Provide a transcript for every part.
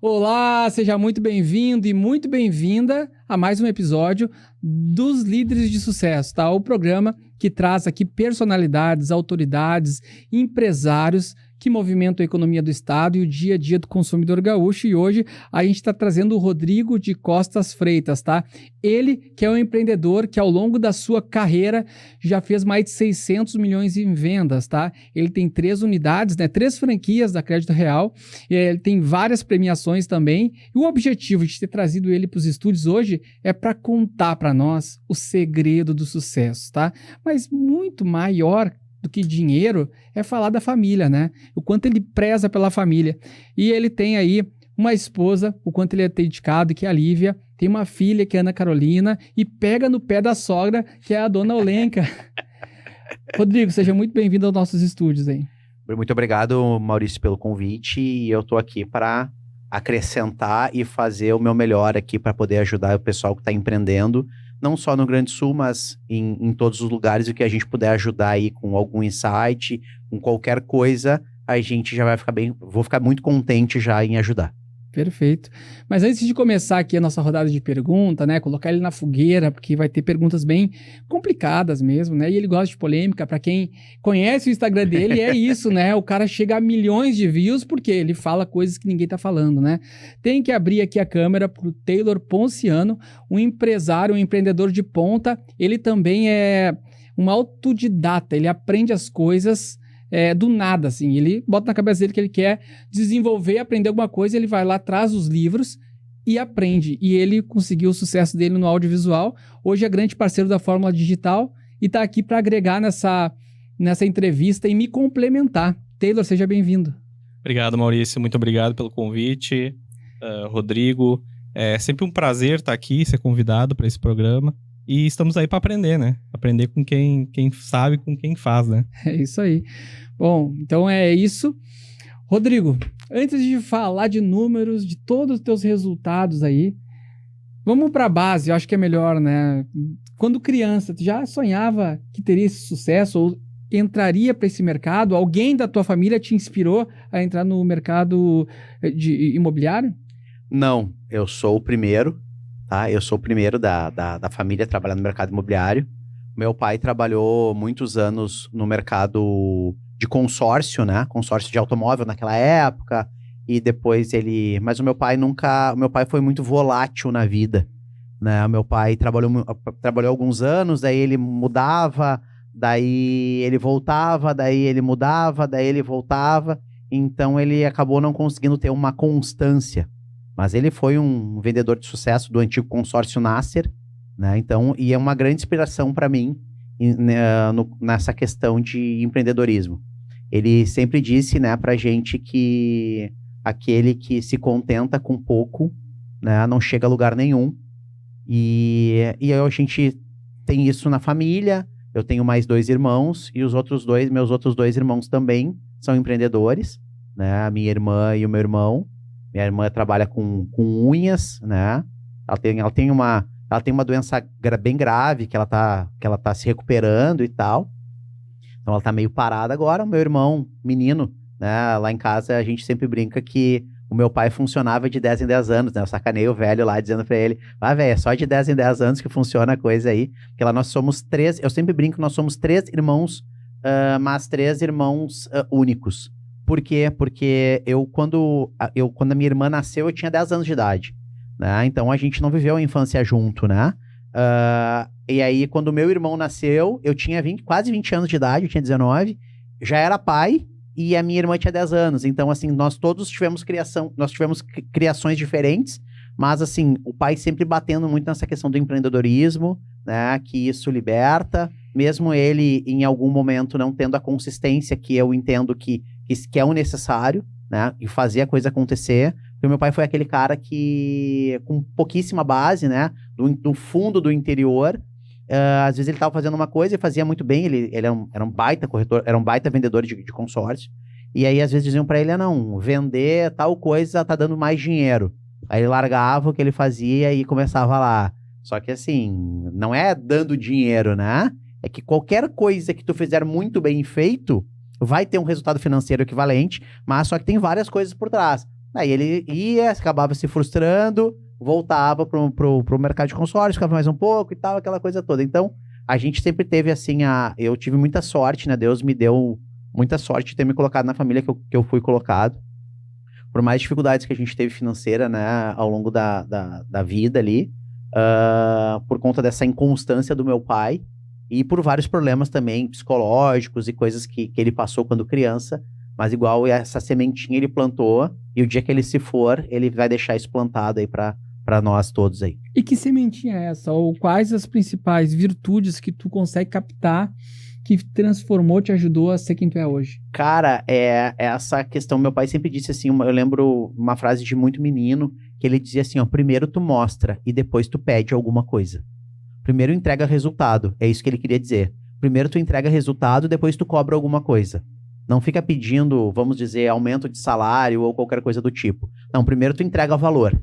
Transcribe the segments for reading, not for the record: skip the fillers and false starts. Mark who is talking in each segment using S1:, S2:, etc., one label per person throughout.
S1: Olá, seja muito bem-vindo e muito bem-vinda a mais um episódio dos Líderes de Sucesso, tá? O programa que traz aqui personalidades, autoridades, empresários que movimentam a economia do estado e o dia a dia do consumidor gaúcho. E hoje a gente está trazendo o Rodrigo de Costas Freitas, tá? Ele que é um empreendedor que ao longo da sua carreira já fez mais de 600 milhões em vendas, tá? Ele tem 3 unidades, né? 3 franquias da Crédito Real. E ele tem várias premiações também. E o objetivo de ter trazido ele para os estúdios hoje é para contar para nós o segredo do sucesso, tá? Mas muito maior do que dinheiro é falar da família, né? O quanto ele preza pela família. E ele tem aí uma esposa, o quanto ele é dedicado, que é a Lívia, tem uma filha, que é a Ana Carolina, e pega no pé da sogra, que é a Dona Olenka. Rodrigo, seja muito bem-vindo aos nossos estúdios aí.
S2: Muito obrigado, Maurício, pelo convite, e eu estou aqui para acrescentar e fazer o meu melhor aqui para poder ajudar o pessoal que está empreendendo, não só no Rio Grande do Sul, mas em todos os lugares, o que a gente puder ajudar aí com algum insight, com qualquer coisa, a gente já vai ficar vou ficar muito contente já em ajudar.
S1: Perfeito. Mas antes de começar aqui a nossa rodada de pergunta, né, colocar ele na fogueira, porque vai ter perguntas bem complicadas mesmo, né, e ele gosta de polêmica. Para quem conhece o Instagram dele, é isso, né, o cara chega a milhões de views porque ele fala coisas que ninguém tá falando, né. Tem que abrir aqui a câmera pro Taylor Ponciano, um empresário, um empreendedor de ponta. Ele também é um autodidata, ele aprende as coisas do nada, assim. Ele bota na cabeça dele que ele quer desenvolver, aprender alguma coisa, ele vai lá, traz os livros e aprende. E ele conseguiu o sucesso dele no audiovisual. Hoje é grande parceiro da Fórmula Digital e está aqui para agregar nessa entrevista e me complementar. Taylor, seja bem-vindo.
S3: Obrigado, Maurício. Muito obrigado pelo convite. Rodrigo, é sempre um prazer estar aqui, ser convidado para esse programa. E estamos aí para aprender, né? Aprender com quem sabe, com quem faz, né?
S1: É isso aí. Bom, então é isso. Rodrigo, antes de falar de números, de todos os teus resultados aí, vamos para a base, eu acho que é melhor, né? Quando criança, tu já sonhava que teria esse sucesso ou entraria para esse mercado? Alguém da tua família te inspirou a entrar no mercado de imobiliário?
S2: Não, eu sou o primeiro. Tá? Eu sou o primeiro da família a trabalhar no mercado imobiliário. Meu pai trabalhou muitos anos no mercado de consórcio, né? Consórcio de automóvel naquela época. E depois mas o meu pai foi muito volátil na vida, né? O meu pai trabalhou alguns anos, daí ele mudava, daí ele voltava, daí ele mudava, daí ele voltava. Então ele acabou não conseguindo ter uma constância. Mas ele foi um vendedor de sucesso do antigo consórcio Nasser, né? Então, e é uma grande inspiração para mim nessa questão de empreendedorismo. Ele sempre disse, né, pra gente que aquele que se contenta com pouco, né, não chega a lugar nenhum. E a gente tem isso na família. Eu tenho mais 2 irmãos e meus outros 2 irmãos também são empreendedores, né? A minha irmã e o meu irmão. Minha irmã trabalha com unhas, né? Ela tem uma doença bem grave que ela tá se recuperando e tal. Então ela tá meio parada agora. O meu irmão, menino, né? Lá em casa a gente sempre brinca que o meu pai funcionava de 10 em 10 anos, né? Eu sacanei o velho lá dizendo pra ele: velho, é só de 10 em 10 anos que funciona a coisa aí. Porque lá nós somos 3, eu sempre brinco que nós somos 3 irmãos, mas 3 irmãos únicos. Por quê? Porque quando a minha irmã nasceu, eu tinha 10 anos de idade, né? Então a gente não viveu a infância junto, né? E aí, quando o meu irmão nasceu, eu tinha quase 20 anos de idade, eu tinha 19, já era pai, e a minha irmã tinha 10 anos. Então, assim, nós todos tivemos criações diferentes, mas, assim, o pai sempre batendo muito nessa questão do empreendedorismo, né? Que isso liberta, mesmo ele, em algum momento, não tendo a consistência que eu entendo que é o necessário, né? E fazer a coisa acontecer. Porque o meu pai foi aquele cara que, com pouquíssima base, né? Do fundo do interior, às vezes ele estava fazendo uma coisa e fazia muito bem. Ele era um baita corretor, era um baita vendedor de consórcio. E aí, às vezes, diziam para ele: não, vender tal coisa tá dando mais dinheiro. Aí ele largava o que ele fazia e começava lá. Só que, assim, não é dando dinheiro, né? É que qualquer coisa que tu fizer muito bem feito vai ter um resultado financeiro equivalente, mas só que tem várias coisas por trás. Aí ele ia, acabava se frustrando, voltava pro mercado de consórcio, ficava mais um pouco e tal, aquela coisa toda. Então, a gente sempre teve assim, eu tive muita sorte, né? Deus me deu muita sorte de ter me colocado na família que eu fui colocado. Por mais dificuldades que a gente teve financeira, né, ao longo da vida ali, por conta dessa inconstância do meu pai e por vários problemas também psicológicos e coisas que ele passou quando criança, mas igual essa sementinha ele plantou e o dia que ele se for, ele vai deixar isso plantado aí para nós todos aí.
S1: E que sementinha é essa? Ou quais as principais virtudes que tu consegue captar que transformou, te ajudou a ser quem tu é hoje?
S2: Cara, essa questão, meu pai sempre disse assim, eu lembro uma frase de muito menino, que ele dizia assim, ó, primeiro tu mostra e depois tu pede alguma coisa. Primeiro entrega resultado, é isso que ele queria dizer. Primeiro tu entrega resultado, depois tu cobra alguma coisa. Não fica pedindo, vamos dizer, aumento de salário ou qualquer coisa do tipo. Não, primeiro tu entrega valor.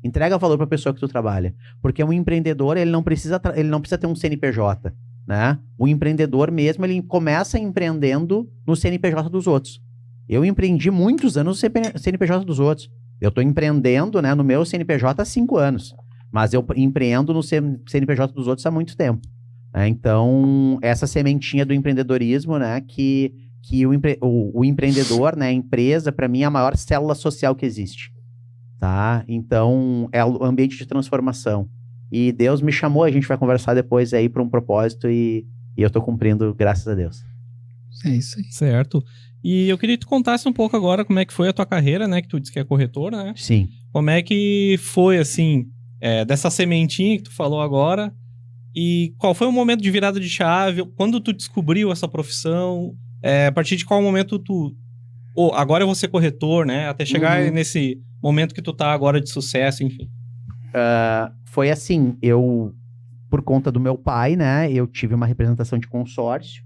S2: Entrega valor para a pessoa que tu trabalha. Porque um empreendedor, ele não precisa ter um CNPJ, né? O empreendedor mesmo, ele começa empreendendo no CNPJ dos outros. Eu empreendi muitos anos no CNPJ dos outros. Eu estou empreendendo, né, no meu CNPJ há 5 anos. Mas eu empreendo no CNPJ dos outros há muito tempo. Né? Então, essa sementinha do empreendedorismo, né, que o empreendedor, né, a empresa, para mim, é a maior célula social que existe. Tá? Então, é o ambiente de transformação. E Deus me chamou, a gente vai conversar depois aí para um propósito e eu tô cumprindo, graças a Deus.
S1: É isso aí.
S3: Certo. E eu queria que tu contasse um pouco agora como é que foi a tua carreira, né? Que tu disse que é corretor, né?
S2: Sim.
S3: Como é que foi, assim, dessa sementinha que tu falou agora e qual foi o momento de virada de chave? Quando tu descobriu essa profissão? A partir de qual momento tu... agora eu vou ser corretor, né? Até chegar nesse momento que tu tá agora de sucesso, enfim.
S2: Foi assim, por conta do meu pai, né, eu tive uma representação de consórcio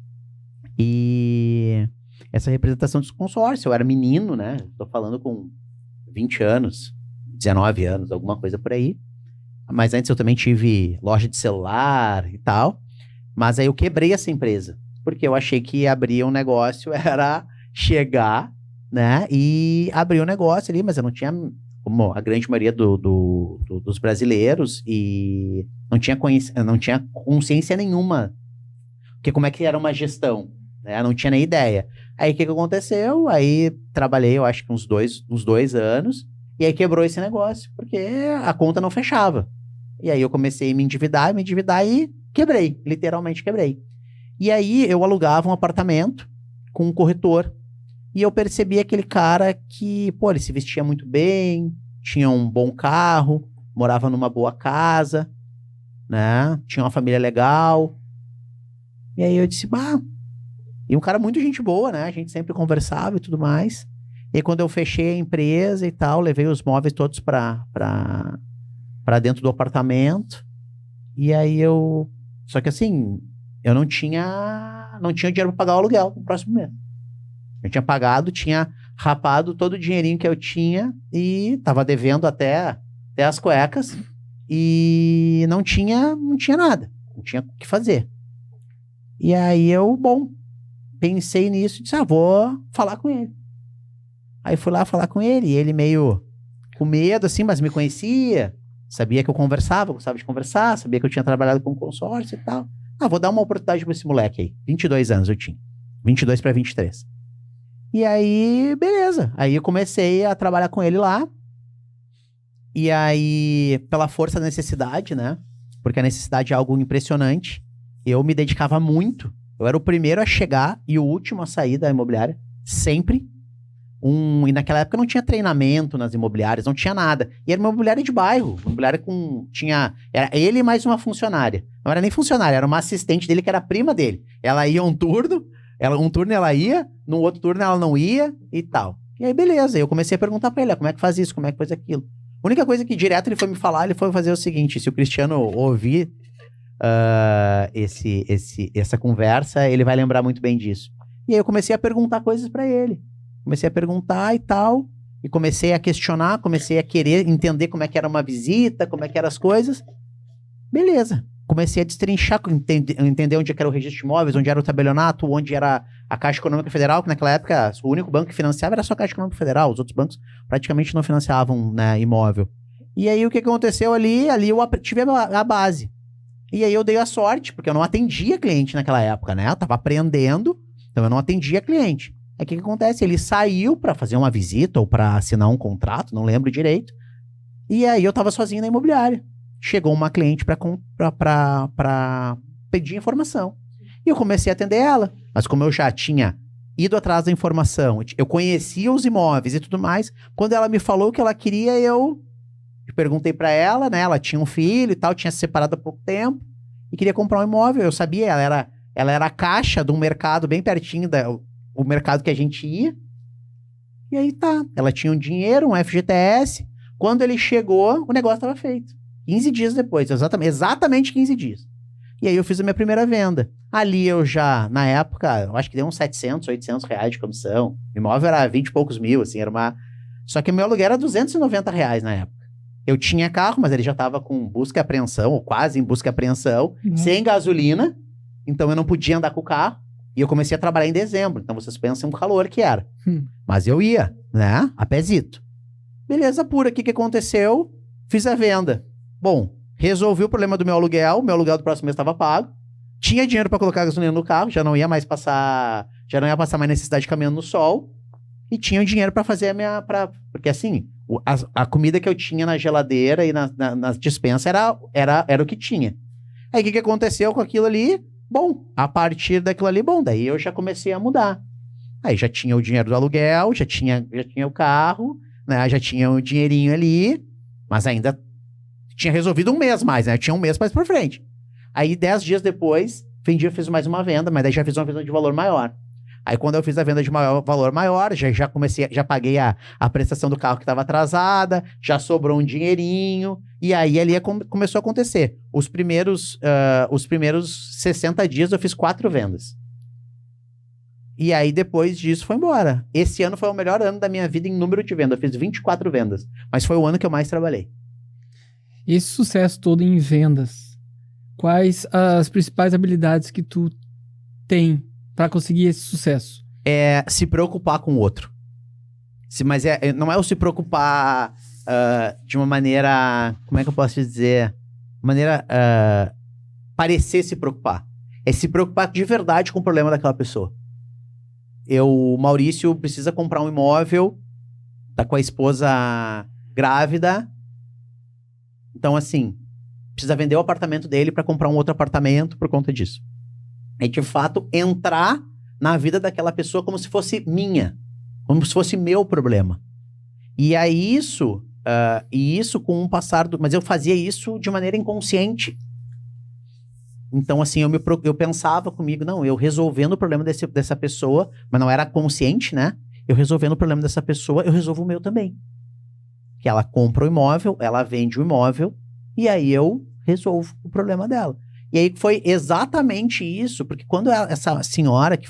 S2: e essa representação de consórcio, eu era menino, né, tô falando com 20 anos, 19 anos, alguma coisa por aí, mas antes eu também tive loja de celular e tal, mas aí eu quebrei essa empresa, porque eu achei que abrir um negócio era chegar, né, e abrir um negócio ali, mas eu não tinha... como a grande maioria dos brasileiros, e não tinha consciência nenhuma. Porque como é que era uma gestão? Né? Não tinha nem ideia. Aí o que aconteceu? Aí trabalhei, eu acho que uns dois anos, e aí quebrou esse negócio, porque a conta não fechava. E aí eu comecei a me endividar e quebrei, literalmente quebrei. E aí eu alugava um apartamento com um corretor, e eu percebi aquele cara que, pô, ele se vestia muito bem, tinha um bom carro, morava numa boa casa, né? Tinha uma família legal. E aí eu disse, e um cara muito gente boa, né? A gente sempre conversava e tudo mais. E aí, quando eu fechei a empresa e tal, levei os móveis todos pra dentro do apartamento. E aí só que assim, eu não tinha dinheiro pra pagar o aluguel no próximo mês. Eu tinha rapado todo o dinheirinho que eu tinha e tava devendo até as cuecas e não tinha nada, não tinha o que fazer. E aí pensei nisso e disse, vou falar com ele. Aí fui lá falar com ele e ele meio com medo assim, mas me conhecia, sabia que eu conversava, gostava de conversar, sabia que eu tinha trabalhado com consórcio e tal. Vou dar uma oportunidade pra esse moleque aí. 22 anos eu tinha, 22 para 23. E aí, beleza. Aí eu comecei a trabalhar com ele lá. E aí, pela força da necessidade, né? Porque a necessidade é algo impressionante. Eu me dedicava muito. Eu era o primeiro a chegar e o último a sair da imobiliária. Sempre. E naquela época não tinha treinamento nas imobiliárias, não tinha nada. E era uma imobiliária de bairro. Uma imobiliária era ele e mais uma funcionária. Não era nem funcionária, era uma assistente dele que era prima dele. Ela ia um turno ela ia, no outro turno ela não ia e tal. E aí, beleza. Eu comecei a perguntar pra ele, como é que faz isso, como é que faz aquilo. A única coisa que direto ele foi me falar, ele foi fazer o seguinte, se o Cristiano ouvir essa conversa, ele vai lembrar muito bem disso. E aí eu comecei a perguntar coisas pra ele. Comecei a perguntar e tal, e comecei a questionar, comecei a querer entender como é que era uma visita, como é que eram as coisas. Beleza. comecei a destrinchar, entender onde era o registro de imóveis, onde era o tabelionato, onde era a Caixa Econômica Federal, que naquela época o único banco que financiava era só a Caixa Econômica Federal, os outros bancos praticamente não financiavam, né, imóvel. E aí o que aconteceu ali eu tive a base. E aí eu dei a sorte, porque eu não atendia cliente naquela época, né? Eu tava aprendendo, então eu não atendia cliente. Aí o que acontece? Ele saiu para fazer uma visita ou para assinar um contrato, não lembro direito. E aí eu tava sozinho na imobiliária. Chegou uma cliente para pedir informação. E eu comecei a atender ela. Mas como eu já tinha ido atrás da informação, eu conhecia os imóveis e tudo mais, quando ela me falou o que ela queria, eu perguntei para ela, né? Ela tinha um filho e tal, tinha se separado há pouco tempo e queria comprar um imóvel. Eu sabia, ela era a caixa de um mercado bem pertinho o mercado que a gente ia. E aí tá, ela tinha um dinheiro, um FGTS. Quando ele chegou, o negócio estava feito. 15 dias depois, exatamente 15 dias. E aí eu fiz a minha primeira venda. Ali eu já, na época, eu acho que deu uns 700, 800 reais de comissão. O imóvel era 20 e poucos mil, assim, era uma... Só que o meu aluguel era 290 reais na época. Eu tinha carro, mas ele já estava com busca e apreensão, ou quase em busca e apreensão, sem gasolina. Então eu não podia andar com o carro. E eu comecei a trabalhar em dezembro. Então vocês pensam o calor que era. Mas eu ia, né? A pezito. Beleza pura, o que aconteceu? Fiz a venda. Bom, resolvi o problema do meu aluguel do próximo mês estava pago. Tinha dinheiro para colocar gasolina no carro, já não ia passar mais necessidade de caminhando no sol. E tinha o dinheiro para fazer porque assim, a comida que eu tinha na geladeira e na despensa era o que tinha. Aí o que aconteceu com aquilo ali? Bom, a partir daquilo ali, daí eu já comecei a mudar. Aí já tinha o dinheiro do aluguel, já tinha o carro, né? Já tinha o dinheirinho ali, mas ainda tinha resolvido um mês mais, né? Tinha um mês mais por frente. Aí 10 dias depois, eu fiz mais uma venda, mas daí já fiz uma venda de valor maior. Aí quando eu fiz a venda de valor maior, já paguei a prestação do carro que estava atrasada, já sobrou um dinheirinho, e aí ali começou a acontecer. Os primeiros 60 dias eu fiz 4 vendas. E aí depois disso foi embora. Esse ano foi o melhor ano da minha vida em número de vendas. Eu fiz 24 vendas, mas foi o ano que eu mais trabalhei.
S1: Esse sucesso todo em vendas, quais as principais habilidades que tu tem para conseguir esse sucesso?
S2: É se preocupar com o outro. Mas não é o se preocupar de uma maneira... Como é que eu posso dizer? Maneira... parecer se preocupar. É se preocupar de verdade com o problema daquela pessoa. O Maurício precisa comprar um imóvel, tá com a esposa grávida. Então, assim, precisa vender o apartamento dele para comprar um outro apartamento por conta disso. É, de fato, entrar na vida daquela pessoa como se fosse minha. Como se fosse meu problema. E aí isso com o passar do... Mas eu fazia isso de maneira inconsciente. Então, assim, eu pensava comigo, não, eu resolvendo o problema dessa pessoa, mas não era consciente, né? Eu resolvendo o problema dessa pessoa, eu resolvo o meu também. Que ela compra o imóvel, ela vende o imóvel, e aí eu resolvo o problema dela. E aí foi exatamente isso, porque quando essa senhora que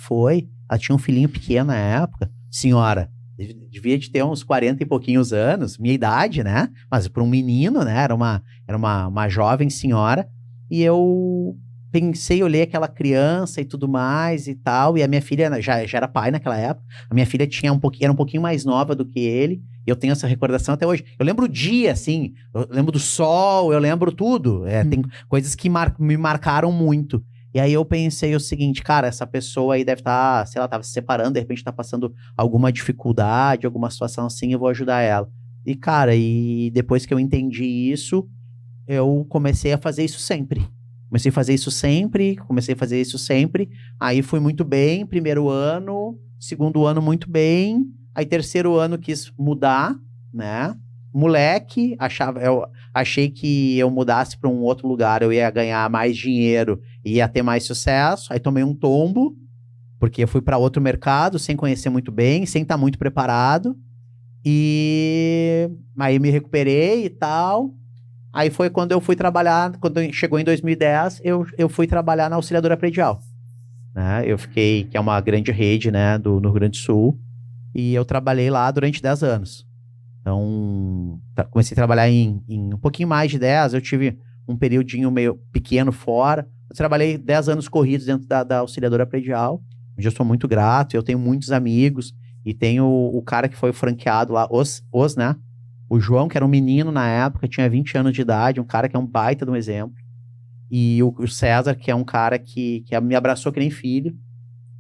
S2: ela tinha um filhinho pequeno na época, senhora, devia de ter uns 40 e pouquinhos anos, minha idade, né? Mas para um menino, né? Era uma jovem senhora, e eu pensei, olhei aquela criança e tudo mais e tal, e a minha filha já era pai naquela época, a minha filha era um pouquinho mais nova do que ele, e eu tenho essa recordação até hoje. Eu lembro o dia, assim, eu lembro do sol, eu lembro tudo, tem coisas que me marcaram muito. E aí eu pensei o seguinte, cara, essa pessoa aí deve estar, sei lá, tava se separando, de repente tá passando alguma dificuldade, alguma situação assim, eu vou ajudar ela. E cara, depois que eu entendi isso, eu comecei a fazer isso sempre. Comecei a fazer isso sempre, aí fui muito bem, primeiro ano, segundo ano muito bem, aí terceiro ano quis mudar, né? Moleque, eu achei que eu mudasse para um outro lugar, eu ia ganhar mais dinheiro, ia ter mais sucesso, aí tomei um tombo, porque eu fui para outro mercado, sem conhecer muito bem, sem estar muito preparado, e aí me recuperei e tal. Aí foi quando eu fui trabalhar, quando chegou em 2010, eu fui trabalhar na Auxiliadora Predial, né? Eu fiquei, que é uma grande rede, né, no Rio Grande do Sul, e eu trabalhei lá durante 10 anos. Então, comecei a trabalhar em um pouquinho mais de 10, eu tive um periodinho meio pequeno fora. Eu trabalhei 10 anos corridos dentro da auxiliadora predial, onde eu sou muito grato, eu tenho muitos amigos, e tenho o cara que foi franqueado lá, né? O João, que era um menino na época, tinha 20 anos de idade, um cara que é um baita de um exemplo. E o César, que é um cara que me abraçou que nem filho.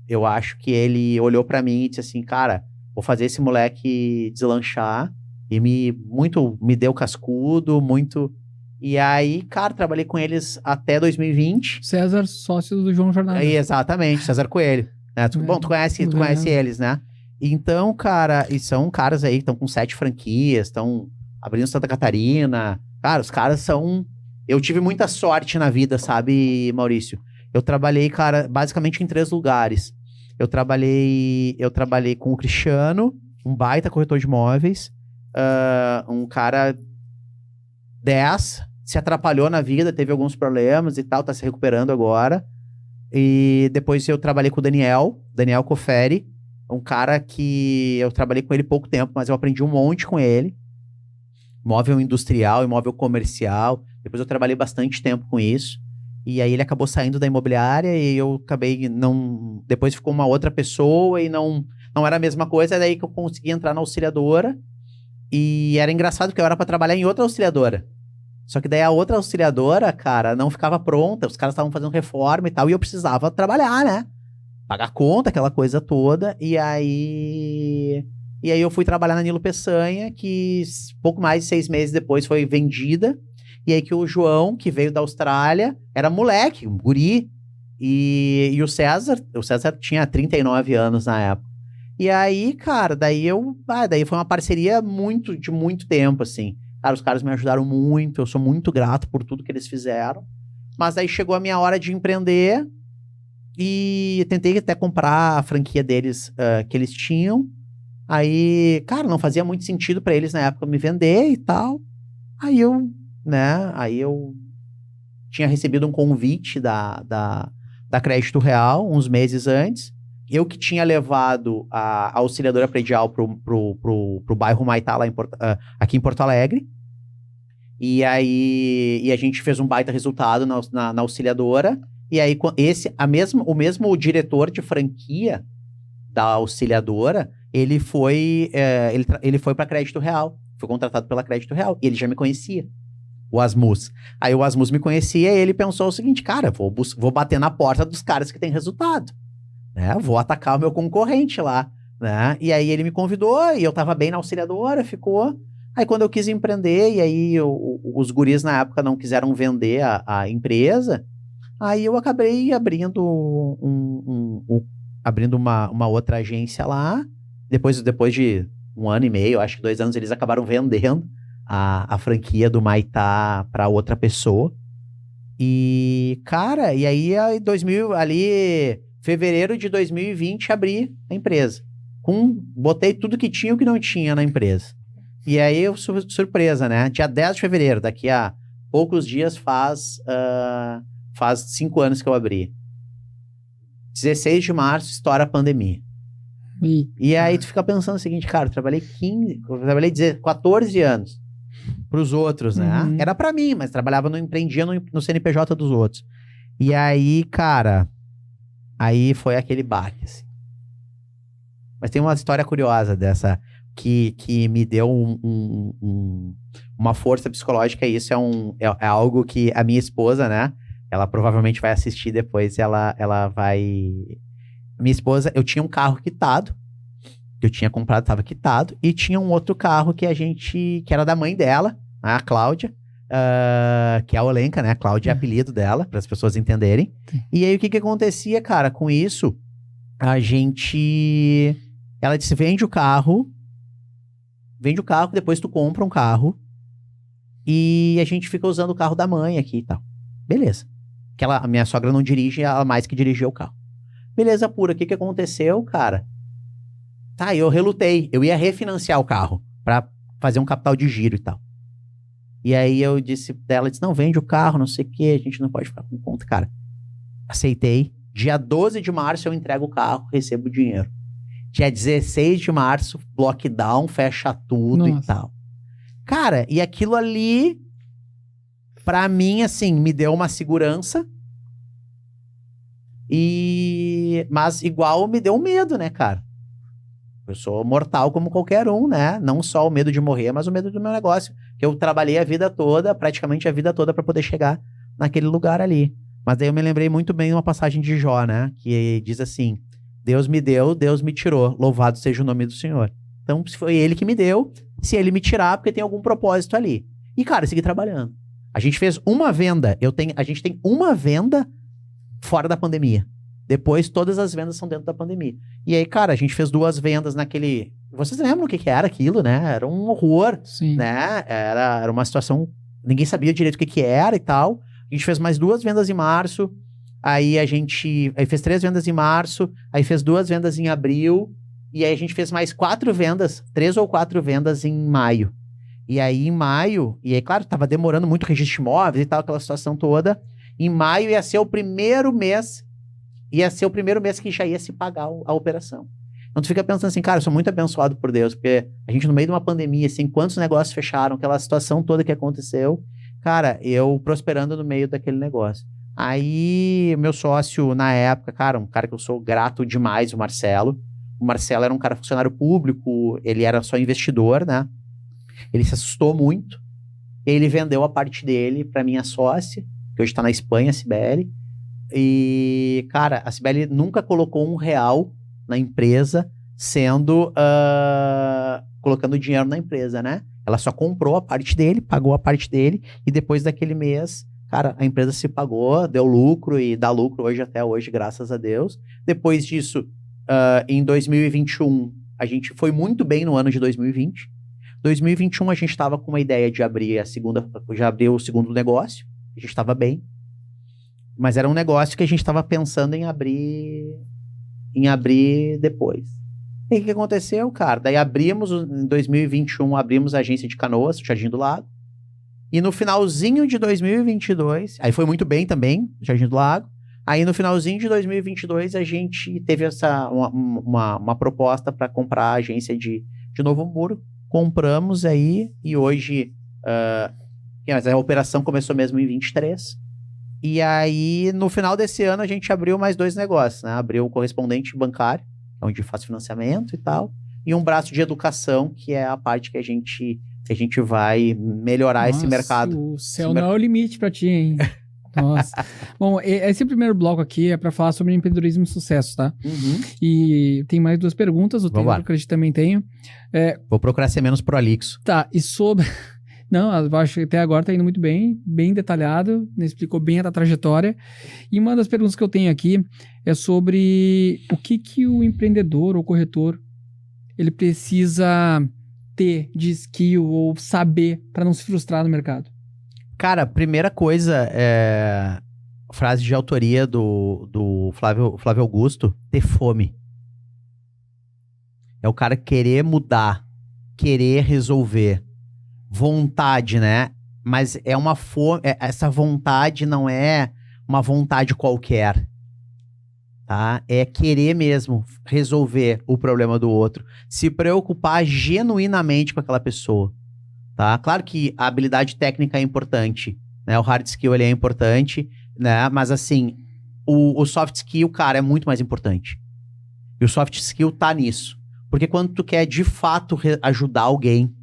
S2: Eu acho que ele olhou pra mim e disse assim, cara, vou fazer esse moleque deslanchar. E me deu cascudo, muito... E aí, cara, trabalhei com eles até 2020.
S1: César, sócio do João Jornada.
S2: Exatamente, César Coelho. Né? Bom, tu conhece eles, né? Então, cara, e são caras aí que estão com 7 franquias, estão abrindo Santa Catarina. Cara, os caras são... Eu tive muita sorte na vida, sabe, Maurício? Eu trabalhei, cara, basicamente em 3 lugares. Eu trabalhei com o Cristiano, um baita corretor de imóveis, um cara 10, se atrapalhou na vida, teve alguns problemas e tal, tá se recuperando agora. E depois eu trabalhei com o Daniel Coferi, um cara que eu trabalhei com ele pouco tempo, mas eu aprendi um monte com ele. Imóvel industrial, imóvel comercial. Depois eu trabalhei bastante tempo com isso. E aí ele acabou saindo da imobiliária e eu acabei não... Depois ficou uma outra pessoa e não era a mesma coisa. É daí que eu consegui entrar na auxiliadora. E era engraçado porque eu era para trabalhar em outra auxiliadora. Só que daí a outra auxiliadora, cara, não ficava pronta. Os caras estavam fazendo reforma e tal. E eu precisava trabalhar, né? Pagar conta, aquela coisa toda. E aí eu fui trabalhar na Nilo Peçanha, que pouco mais de 6 meses depois foi vendida. E aí que o João, que veio da Austrália, era moleque, um guri. E o César tinha 39 anos na época. E aí, cara, daí foi uma parceria de muito tempo, assim. Cara, os caras me ajudaram muito, eu sou muito grato por tudo que eles fizeram. Mas aí chegou a minha hora de empreender e tentei até comprar a franquia deles, que eles tinham. Aí, cara, não fazia muito sentido pra eles na época me vender e tal. Aí eu tinha recebido um convite da Crédito Real uns meses antes. Eu que tinha levado a auxiliadora predial pro bairro Humaitá, lá aqui em Porto Alegre. E aí a gente fez um baita resultado na auxiliadora. E aí o mesmo diretor de franquia da auxiliadora, ele foi para Crédito Real. Foi contratado pela Crédito Real. E ele já me conhecia. O Asmus. Aí o Asmus me conhecia e ele pensou o seguinte, cara, vou bater na porta dos caras que tem resultado. Né? Vou atacar o meu concorrente lá. Né? E aí ele me convidou e eu tava bem na auxiliadora, ficou. Aí quando eu quis empreender, e aí os guris na época não quiseram vender a empresa, aí eu acabei abrindo uma outra agência lá. Depois de 1 ano e meio, acho que 2 anos, eles acabaram vendendo a franquia do Humaitá para outra pessoa. E, cara, e aí fevereiro de 2020, abri a empresa. Botei tudo que tinha e o que não tinha na empresa. E aí, surpresa, né? Dia 10 de fevereiro, daqui a poucos dias, faz 5 anos que eu abri. 16 de março, estoura a pandemia. E aí tu fica pensando o seguinte, cara, eu trabalhei 14 anos pros outros, né?
S1: Uhum.
S2: Era pra mim, mas empreendia no CNPJ dos outros. E aí, cara, foi aquele baque, assim. Mas tem uma história curiosa dessa, que me deu uma força psicológica, e isso é algo que a minha esposa, né? Ela provavelmente vai assistir depois, ela vai... Minha esposa, eu tinha um carro quitado, que eu tinha comprado, estava quitado, e tinha um outro carro que era da mãe dela, a Cláudia, que é a Olenka, né? A Cláudia é apelido dela, para as pessoas entenderem. E aí, o que acontecia, cara, com isso? Ela disse, vende o carro, depois tu compra um carro, e a gente fica usando o carro da mãe aqui e tal. Beleza. Que a minha sogra não dirige, ela mais que dirigia o carro. Beleza pura, o que aconteceu, cara? Tá, eu relutei. Eu ia refinanciar o carro pra fazer um capital de giro e tal. E aí eu disse dela, não, vende o carro, não sei o que, a gente não pode ficar com conta. Cara, aceitei. Dia 12 de março eu entrego o carro, recebo o dinheiro. Dia 16 de março, lockdown, fecha tudo. Nossa. E tal. Cara, e aquilo ali... Pra mim, assim, me deu uma segurança. Mas igual me deu um medo, né, cara? Eu sou mortal como qualquer um, né? Não só o medo de morrer, mas o medo do meu negócio. Que eu trabalhei a vida toda, praticamente a vida toda, pra poder chegar naquele lugar ali. Mas daí eu me lembrei muito bem de uma passagem de Jó, né? Que diz assim: Deus me deu, Deus me tirou. Louvado seja o nome do Senhor. Então, se foi ele que me deu, se ele me tirar, porque tem algum propósito ali. E, cara, eu segui trabalhando. A gente fez uma venda. A gente tem uma venda fora da pandemia. Depois, todas as vendas são dentro da pandemia. E aí, cara, a gente fez 2 vendas naquele... Vocês lembram o que era aquilo, né? Era um horror,
S1: Sim.
S2: né? Era uma situação... Ninguém sabia direito o que era e tal. A gente fez mais 2 vendas em março. Aí fez 3 vendas em março. Aí fez 2 vendas em abril. E aí a gente fez mais 4 vendas. 3 ou 4 vendas em maio. E aí, em maio... E aí, claro, tava demorando muito o registro de imóveis e tal, aquela situação toda. Em maio ia ser o primeiro mês... que já ia se pagar a operação. Então tu fica pensando assim, cara, eu sou muito abençoado por Deus, porque a gente no meio de uma pandemia, assim, quantos negócios fecharam, aquela situação toda que aconteceu, cara, eu prosperando no meio daquele negócio. Aí, meu sócio, na época, cara, um cara que eu sou grato demais, o Marcelo. O Marcelo era um cara funcionário público, ele era só investidor, né? Ele se assustou muito. Ele vendeu a parte dele pra minha sócia, que hoje tá na Espanha, a Cibele. E, cara, a Cibele nunca colocou R$1 na empresa, colocando dinheiro na empresa, né? Ela só comprou a parte dele, pagou a parte dele, e depois daquele mês, cara, a empresa se pagou, deu lucro e dá lucro hoje até hoje, graças a Deus. Depois disso, em 2021, a gente foi muito bem no ano de 2020. 2021 a gente estava com uma ideia de abrir o segundo negócio, a gente estava bem. Mas era um negócio que a gente estava pensando em abrir depois. E o que aconteceu, cara? Daí em 2021, abrimos a agência de Canoas, Jardim do Lago. E no finalzinho de 2022, aí foi muito bem também, Jardim do Lago. Aí no finalzinho de 2022, a gente teve uma proposta para comprar a agência de Novo Hamburgo. Compramos aí, e hoje mas a operação começou mesmo em 23. E aí, no final desse ano, a gente abriu mais 2 negócios, né? Abriu o correspondente bancário, onde faz financiamento e tal, e um braço de educação, que é a parte que a gente vai melhorar esse mercado.
S1: O céu não é o limite pra ti, hein? Nossa. Bom, esse primeiro bloco aqui é pra falar sobre empreendedorismo e sucesso, tá?
S2: Uhum.
S1: E tem mais 2 perguntas, o tempo que eu acredito também tenho.
S2: Vou procurar ser menos prolixo.
S1: Tá, e sobre... Não, eu acho que até agora tá indo muito bem, bem detalhado, explicou bem a trajetória. E uma das perguntas que eu tenho aqui é sobre o que o empreendedor ou corretor ele precisa ter de skill ou saber para não se frustrar no mercado.
S2: Cara, primeira coisa é frase de autoria do Flávio Augusto, ter fome. É o cara querer mudar, querer resolver. Vontade, né? Mas é uma fome. Essa vontade não é uma vontade qualquer, tá? É querer mesmo resolver o problema do outro, se preocupar genuinamente com aquela pessoa, tá? Claro que a habilidade técnica é importante, né? O hard skill ele é importante, né? Mas assim, o soft skill, cara, é muito mais importante. E o soft skill tá nisso, porque quando tu quer de fato ajudar alguém,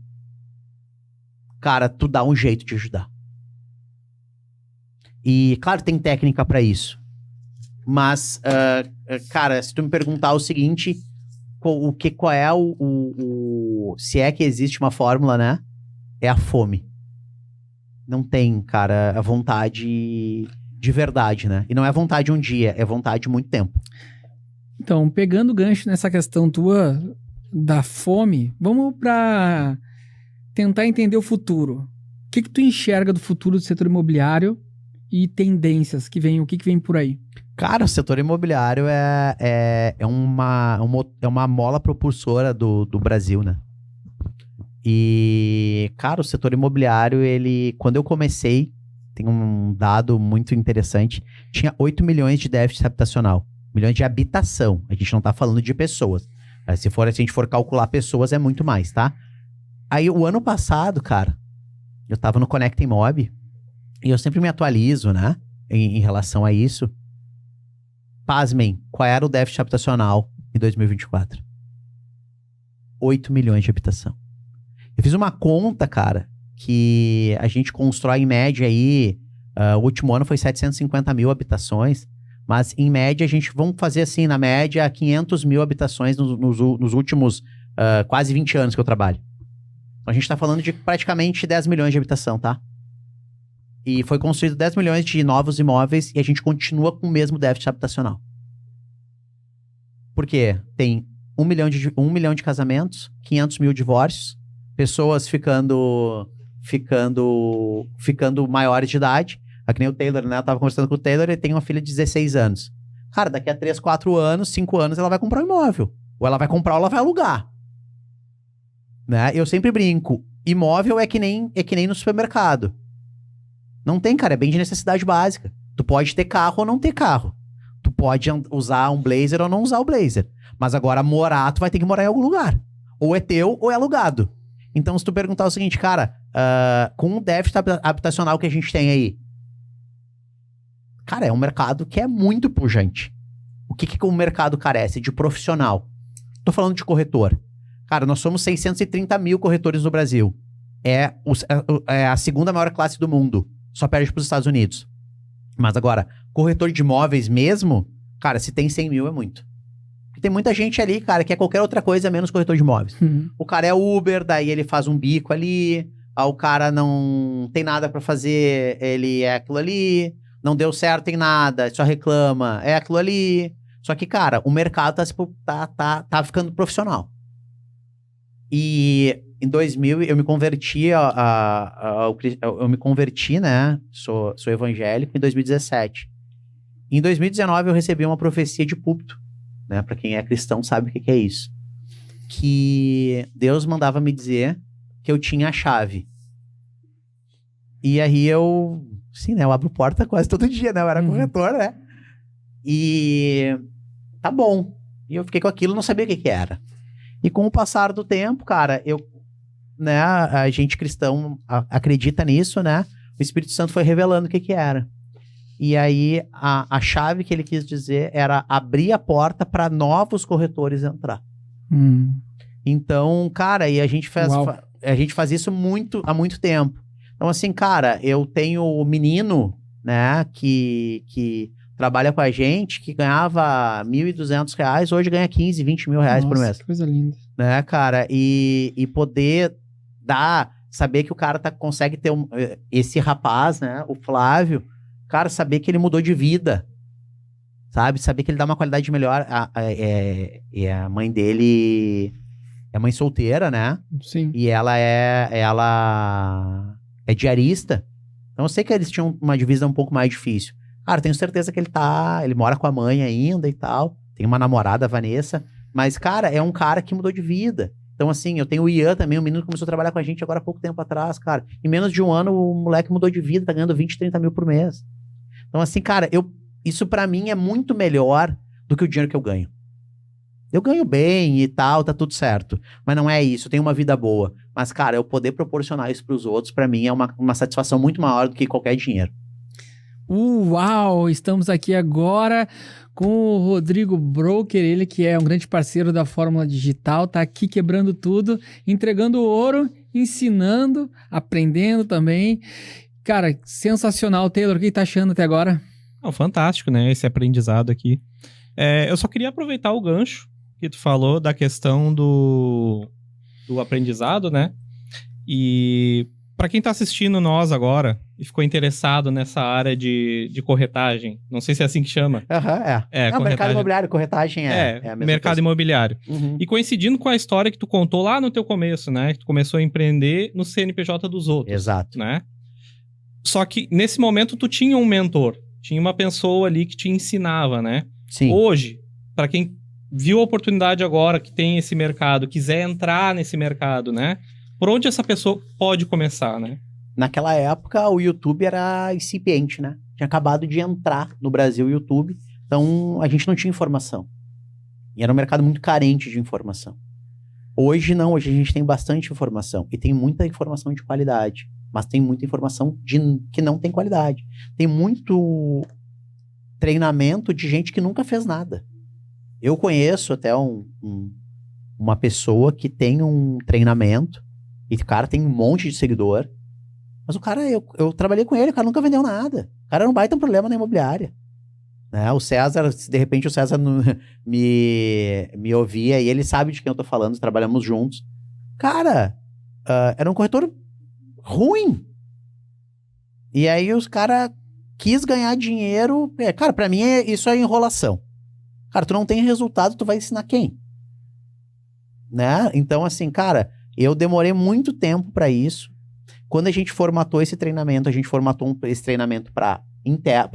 S2: cara, tu dá um jeito de ajudar. E, claro, tem técnica pra isso. Mas, cara, se tu me perguntar o seguinte, qual é se é que existe uma fórmula, né? É a fome. Não tem, cara, a vontade de verdade, né? E não é vontade um dia, é vontade muito tempo.
S1: Então, pegando o gancho nessa questão tua da fome, vamos pra... tentar entender o futuro. O que tu enxerga do futuro do setor imobiliário e tendências que vem, o que vem por aí?
S2: Cara, o setor imobiliário é uma mola propulsora do Brasil, né? E, cara, o setor imobiliário, quando eu comecei, tem um dado muito interessante, tinha 8 milhões de déficit habitacional, milhões de habitação, a gente não tá falando de pessoas. Se a gente for calcular pessoas, é muito mais, tá? Aí, o ano passado, cara, eu tava no Conecta Imob E eu sempre me atualizo, né? Em relação a isso. Pasmem, qual era o déficit habitacional em 2024? 8 milhões de habitação. Eu fiz uma conta, cara, que a gente constrói em média aí, o último ano foi 750 mil habitações, mas em média a gente, vamos fazer assim, na média, 500 mil habitações nos últimos quase 20 anos que eu trabalho. Então a gente tá falando de praticamente 10 milhões de habitação, tá? E foi construído 10 milhões de novos imóveis e a gente continua com o mesmo déficit habitacional. Por quê? Tem 1 milhão de casamentos, 500 mil divórcios, pessoas ficando maiores de idade. Que nem o Taylor, né? Eu tava conversando com o Taylor, ele tem uma filha de 16 anos. Cara, daqui a 3, 4 anos, 5 anos, ela vai comprar um imóvel. Ou ela vai comprar ou ela vai alugar. Né? Eu sempre brinco, imóvel é que nem no supermercado. Não tem, cara, é bem de necessidade básica. Tu pode ter carro ou não ter carro. Tu pode usar um blazer ou não usar o blazer. Mas agora morar, tu vai ter que morar em algum lugar. Ou é teu ou é alugado. Então, se tu perguntar o seguinte, cara, com o déficit habitacional que a gente tem aí, cara, é um mercado que é muito pujante. O que o mercado carece? De profissional. Tô falando de corretor. Cara, nós somos 630 mil corretores no Brasil. É a segunda maior classe do mundo. Só perde para os Estados Unidos. Mas agora, corretor de imóveis mesmo, cara, se tem 100 mil é muito. Porque tem muita gente ali, cara, que é qualquer outra coisa menos corretor de imóveis. O cara é Uber, daí ele faz um bico ali, o cara não tem nada para fazer, ele é aquilo ali, não deu certo em nada, só reclama, é aquilo ali. Só que, cara, o mercado tá ficando profissional. E em 2000 eu me converti eu me converti, né? Sou evangélico em 2017. Em 2019 eu recebi uma profecia de púlpito, né? Para quem é cristão sabe o que é isso. Que Deus mandava me dizer que eu tinha a chave. E aí sim, né? Eu abro porta quase todo dia, né? Eu era corretor, né? E tá bom. E eu fiquei com aquilo, não sabia o que era. E com o passar do tempo, cara, né, a gente cristão acredita nisso, né? O Espírito Santo foi revelando o que era. E aí, a chave que ele quis dizer era abrir a porta para novos corretores entrar. Então, cara, e a gente faz isso há muito tempo. Então, assim, cara, eu tenho o menino, né, que trabalha com a gente, que ganhava R$1.200, hoje ganha 15, 20 mil reais por mês.
S1: Que coisa linda.
S2: Né, cara? E poder saber que o cara consegue ter esse rapaz, né, o Flávio, cara, saber que ele mudou de vida, sabe? Saber que ele dá uma qualidade melhor. E a mãe dele é mãe solteira, né?
S1: Sim.
S2: E ela é diarista. Então eu sei que eles tinham uma divisa um pouco mais difícil. Cara, tenho certeza que ele mora com a mãe ainda e tal. Tem uma namorada, a Vanessa. Mas, cara, é um cara que mudou de vida. Então, assim, eu tenho o Ian também, um menino que começou a trabalhar com a gente agora há pouco tempo atrás, cara. Em menos de um ano, o moleque mudou de vida, tá ganhando 20, 30 mil por mês. Então, assim, cara, isso pra mim é muito melhor do que o dinheiro que eu ganho. Eu ganho bem e tal, tá tudo certo. Mas não é isso, eu tenho uma vida boa. Mas, cara, eu poder proporcionar isso pros outros, pra mim, é uma satisfação muito maior do que qualquer dinheiro.
S1: Uau! Estamos aqui agora com o Rodrigo Broker, ele que é um grande parceiro da Fórmula Digital, tá aqui quebrando tudo, entregando ouro, ensinando, aprendendo também. Cara, sensacional, Taylor. O que tá achando até agora?
S3: Fantástico, né? Esse aprendizado aqui. Eu só queria aproveitar o gancho que tu falou da questão do aprendizado, né? E para quem tá assistindo nós agora e ficou interessado nessa área de corretagem, não sei se é assim que chama.
S2: Não, mercado imobiliário, corretagem é a mesma
S3: mercado
S2: coisa.
S3: Imobiliário.
S2: Uhum.
S3: E coincidindo com a história que tu contou lá no teu começo, né? Que tu começou a empreender no CNPJ dos outros.
S2: Exato.
S3: Né? Só que nesse momento tu tinha um mentor, tinha uma pessoa ali que te ensinava, né?
S2: Sim.
S3: Hoje, para quem viu a oportunidade agora, que tem esse mercado, quiser entrar nesse mercado, né? Por onde essa pessoa pode começar, né?
S2: Naquela época, o YouTube era incipiente, né? Tinha acabado de entrar no Brasil o YouTube, então a gente não tinha informação. E era um mercado muito carente de informação. Hoje não, hoje a gente tem bastante informação. E tem muita informação de qualidade. mas tem muita informação que não tem qualidade. Tem muito treinamento de gente que nunca fez nada. Eu conheço até uma pessoa que tem um treinamento e o cara tem um monte de seguidor, mas o cara, eu trabalhei com ele, o cara nunca vendeu nada. O cara não vai ter um problema na imobiliária. Né? O César, de repente o César me ouvia e ele sabe de quem eu tô falando, trabalhamos juntos. Cara, era um corretor ruim. E aí os caras quis ganhar dinheiro. Cara, pra mim isso é enrolação. Cara, tu não tem resultado, tu vai ensinar quem? Né? Então, assim, cara, eu demorei muito tempo pra isso. Quando a gente formatou esse treinamento, a gente formatou esse treinamento pra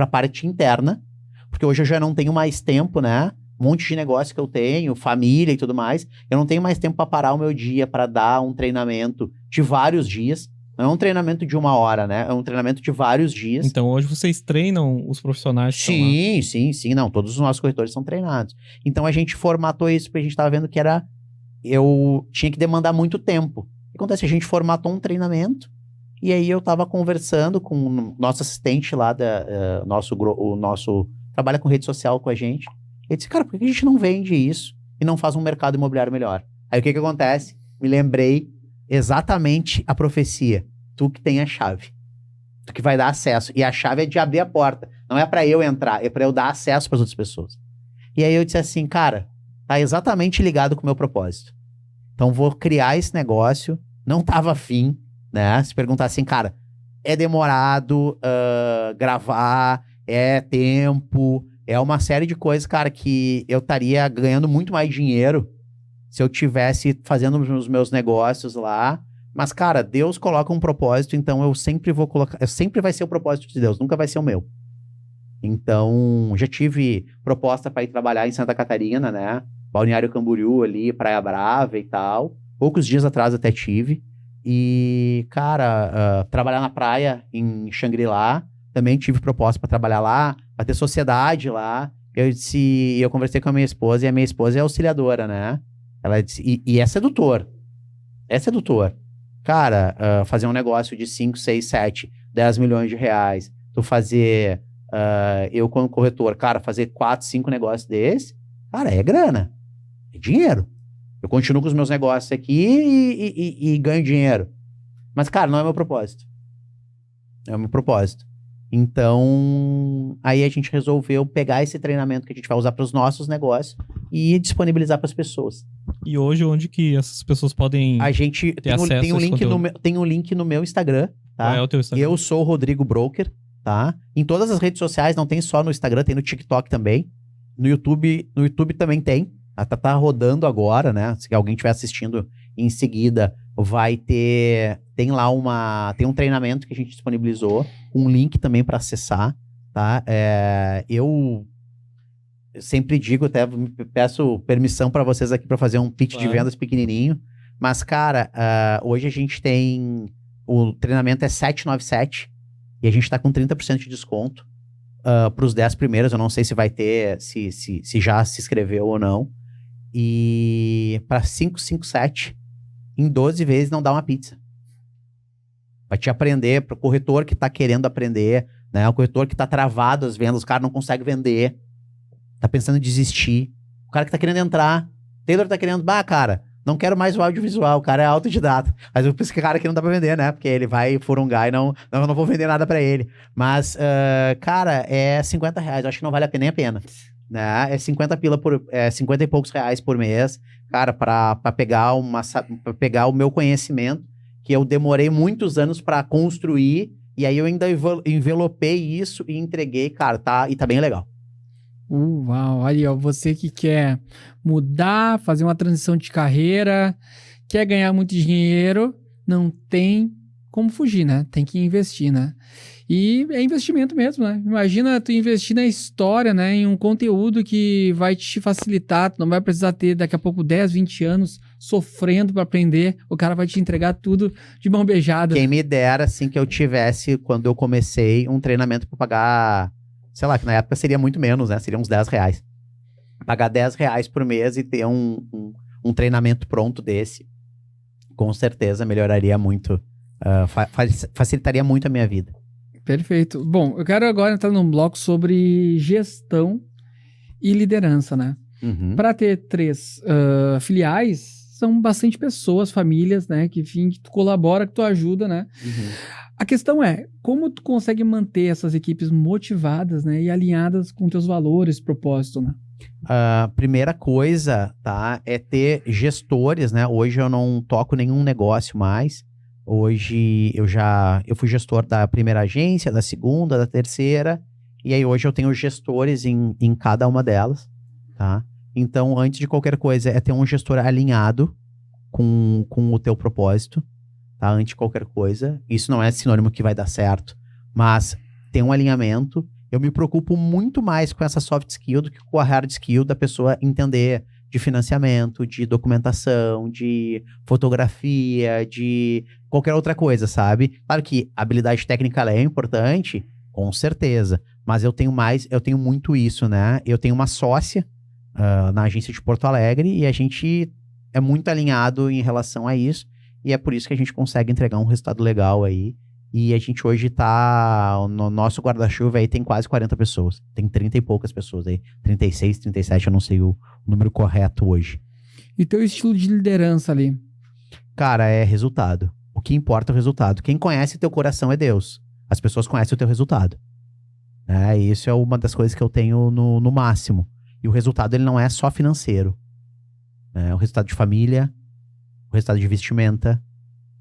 S2: parte interna, porque hoje eu já não tenho mais tempo, né? Um monte de negócio que eu tenho, família e tudo mais. Eu não tenho mais tempo pra parar o meu dia pra dar um treinamento de vários dias. Não é um treinamento de 1 hora, né? É um treinamento de vários dias.
S3: Então, hoje vocês treinam os profissionais que estão lá?
S2: Sim. Não, todos os nossos corretores são treinados. Então, a gente formatou isso porque a gente estava vendo que eu tinha que demandar muito tempo. O que acontece? A gente formatou um treinamento e aí eu estava conversando com o nosso assistente lá, o nosso trabalha com rede social com a gente. Ele disse, cara, por que a gente não vende isso e não faz um mercado imobiliário melhor? Aí, o que acontece? Me lembrei exatamente a profecia. Tu que tem a chave. Tu que vai dar acesso. E a chave é de abrir a porta. Não é pra eu entrar, é pra eu dar acesso pras outras pessoas. E aí eu disse assim, cara, tá exatamente ligado com o meu propósito. Então vou criar esse negócio. Não tava afim, né? Se perguntar assim, cara, é demorado gravar, é tempo, é uma série de coisas, cara, que eu estaria ganhando muito mais dinheiro se eu tivesse fazendo os meus negócios lá. Mas, cara, Deus coloca um propósito, então eu sempre vou colocar... Sempre vai ser o propósito de Deus, nunca vai ser o meu. Então, já tive proposta para ir trabalhar em Santa Catarina, né? Balneário Camboriú ali, Praia Brava e tal. Poucos dias atrás até tive. E, cara, trabalhar na praia em Xangri-Lá. Também tive proposta para trabalhar lá, para ter sociedade lá. Eu conversei com a minha esposa, e a minha esposa é auxiliadora, né? Ela disse, e é sedutor. É sedutor. Cara, fazer um negócio de 5, 6, 7, 10 milhões de reais. Tu fazer, eu como corretor, cara, fazer 4, 5 negócios desses, cara, é grana. É dinheiro. Eu continuo com os meus negócios aqui e ganho dinheiro. Mas, cara, não é meu propósito. É o meu propósito. Então, aí a gente resolveu pegar esse treinamento que a gente vai usar para os nossos negócios e disponibilizar para as pessoas.
S3: E hoje, onde que essas pessoas podem
S2: a gente
S3: ter acesso
S2: tem um
S3: a esse
S2: link
S3: conteúdo?
S2: tem um link no meu Instagram, tá?
S3: Qual é o teu Instagram?
S2: Eu sou o Rodrigo Broker, tá? Em todas as redes sociais, não tem só no Instagram, tem no TikTok também. No YouTube também tem. Tá rodando agora, né? Se alguém estiver assistindo em seguida, vai ter... Tem um treinamento que a gente disponibilizou, um link também para acessar, tá? Eu sempre digo, até peço permissão para vocês aqui para fazer um pitch de vendas pequenininho. Mas, cara, hoje a gente tem... O treinamento é 797 e a gente tá com 30% de desconto para os 10 primeiros. Eu não sei se vai ter, se já se inscreveu ou não. E para 557, em 12 vezes não dá uma pizza. Vai te aprender, para o corretor que tá querendo aprender, né? O corretor que tá travado as vendas, o cara não consegue vender, tá pensando em desistir. O cara que tá querendo entrar, Taylor tá querendo, cara, não quero mais o audiovisual, o cara é autodidata. Mas eu penso que o cara aqui não dá pra vender, né? Porque ele vai furongar e não vou vender nada pra ele. Mas, cara, é R$50, eu acho que não vale a pena, nem a pena. Né? É 50 e poucos reais por mês, cara, pra pegar o meu conhecimento, que eu demorei muitos anos pra construir, e aí eu ainda envelopei isso e entreguei, cara, tá bem legal.
S1: Uau, aí ó, você que quer mudar, fazer uma transição de carreira, quer ganhar muito dinheiro, não tem como fugir, né? Tem que investir, né? E é investimento mesmo, né? Imagina tu investir na história, né? Em um conteúdo que vai te facilitar, tu não vai precisar ter daqui a pouco 10, 20 anos sofrendo para aprender, o cara vai te entregar tudo de mão beijada.
S2: Quem me dera, assim, que eu tivesse, quando eu comecei, um treinamento para pagar, sei lá, que na época seria muito menos, né? Seria uns R$10. Pagar R$10 por mês e ter um treinamento pronto desse, com certeza melhoraria muito facilitaria muito a minha vida.
S1: Perfeito. Bom, eu quero agora entrar num bloco sobre gestão e liderança, né?
S2: Uhum.
S1: Para ter 3 filiais, são bastante pessoas, famílias, né? Que, enfim, que tu colabora, que tu ajuda, né?
S2: Uhum.
S1: A questão é, como tu consegue manter essas equipes motivadas, né? E alinhadas com teus valores, propósito, né?
S2: A primeira coisa, tá, é ter gestores, né? Hoje eu não toco nenhum negócio mais. Hoje eu fui gestor da primeira agência, da segunda, da terceira, e aí hoje eu tenho gestores em cada uma delas, tá? Então, antes de qualquer coisa, é ter um gestor alinhado com o teu propósito, tá? Antes de qualquer coisa. Isso não é sinônimo que vai dar certo, mas tem um alinhamento. Eu me preocupo muito mais com essa soft skill do que com a hard skill da pessoa entender de financiamento, de documentação, de fotografia, de qualquer outra coisa, sabe? Claro que a habilidade técnica ela é importante, com certeza, mas eu tenho muito isso, né? Eu tenho uma sócia na agência de Porto Alegre e a gente é muito alinhado em relação a isso e é por isso que a gente consegue entregar um resultado legal aí. E a gente hoje tá... No nosso guarda-chuva aí tem quase 40 pessoas. Tem 30 e poucas pessoas aí. 36, 37, eu não sei o número correto hoje.
S1: E teu estilo de liderança ali?
S2: Cara, é resultado. O que importa é o resultado. Quem conhece teu coração é Deus. As pessoas conhecem o teu resultado. Isso é uma das coisas que eu tenho no máximo. E o resultado, ele não é só financeiro. É o resultado de família, o resultado de vestimenta.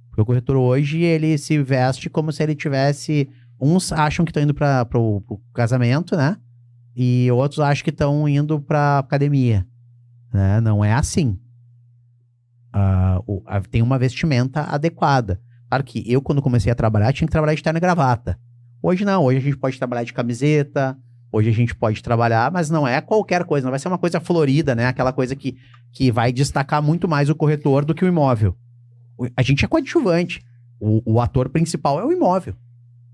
S2: Porque o corretor hoje, ele se veste como se ele tivesse... Uns acham que estão indo para o casamento, né? E outros acham que estão indo para academia. Né? Não é assim. Tem uma vestimenta adequada. Claro que eu, quando comecei a trabalhar, tinha que trabalhar de terno e gravata. Hoje não. Hoje a gente pode trabalhar de camiseta. Hoje a gente pode trabalhar, mas não é qualquer coisa. Não vai ser uma coisa florida, né? Aquela coisa que vai destacar muito mais o corretor do que o imóvel. A gente é coadjuvante. O ator principal é o imóvel,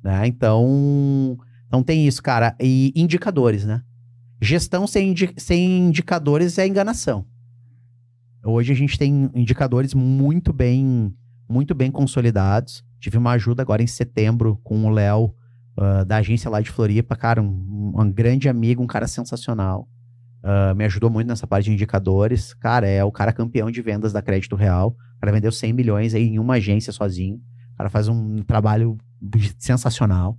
S2: né? Então, não tem isso, cara. E indicadores, né? Gestão sem indicadores é enganação. Hoje a gente tem indicadores muito bem consolidados. Tive uma ajuda agora em setembro com o Léo, da agência lá de Floripa. Cara, um grande amigo, um cara sensacional. Me ajudou muito nessa parte de indicadores. Cara, é o cara campeão de vendas da Crédito Real. O cara vendeu 100 milhões aí em uma agência sozinho. O cara faz um trabalho sensacional.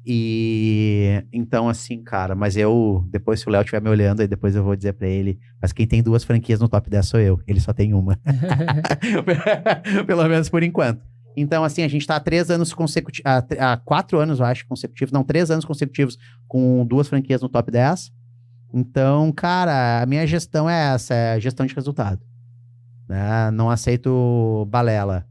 S2: E então, assim, cara, mas depois se o Léo estiver me olhando, aí depois eu vou dizer pra ele, mas quem tem 2 franquias no top 10 sou eu. Ele só tem uma. Pelo menos por enquanto. Então, assim, a gente tá há 3 anos consecutivos, há 4 anos, eu acho, consecutivos, não, 3 anos consecutivos com 2 franquias no top 10. Então, cara, a minha gestão é essa, é gestão de resultado. Né? Não aceito balela.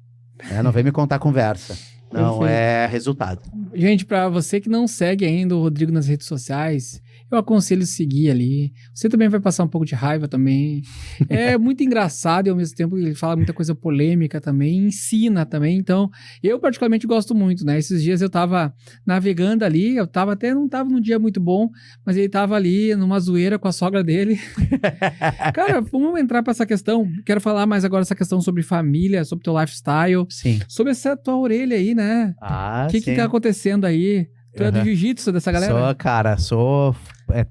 S2: Né? Não vem me contar conversa. Não,
S1: Perfeito.
S2: É resultado.
S1: Gente, pra você que não segue ainda o Rodrigo nas redes sociais, eu aconselho seguir ali. Você também vai passar um pouco de raiva também. É muito engraçado e ao mesmo tempo ele fala muita coisa polêmica também, ensina também. Então, eu particularmente gosto muito, né? Esses dias eu tava navegando ali, não tava num dia muito bom, mas ele tava ali numa zoeira com a sogra dele. Cara, vamos entrar pra essa questão. Quero falar mais agora essa questão sobre família, sobre teu lifestyle.
S2: Sim.
S1: Sobre essa tua orelha aí, né?
S2: Ah,
S1: O que tá acontecendo aí? Tu é do jiu-jitsu dessa galera?
S2: Sou.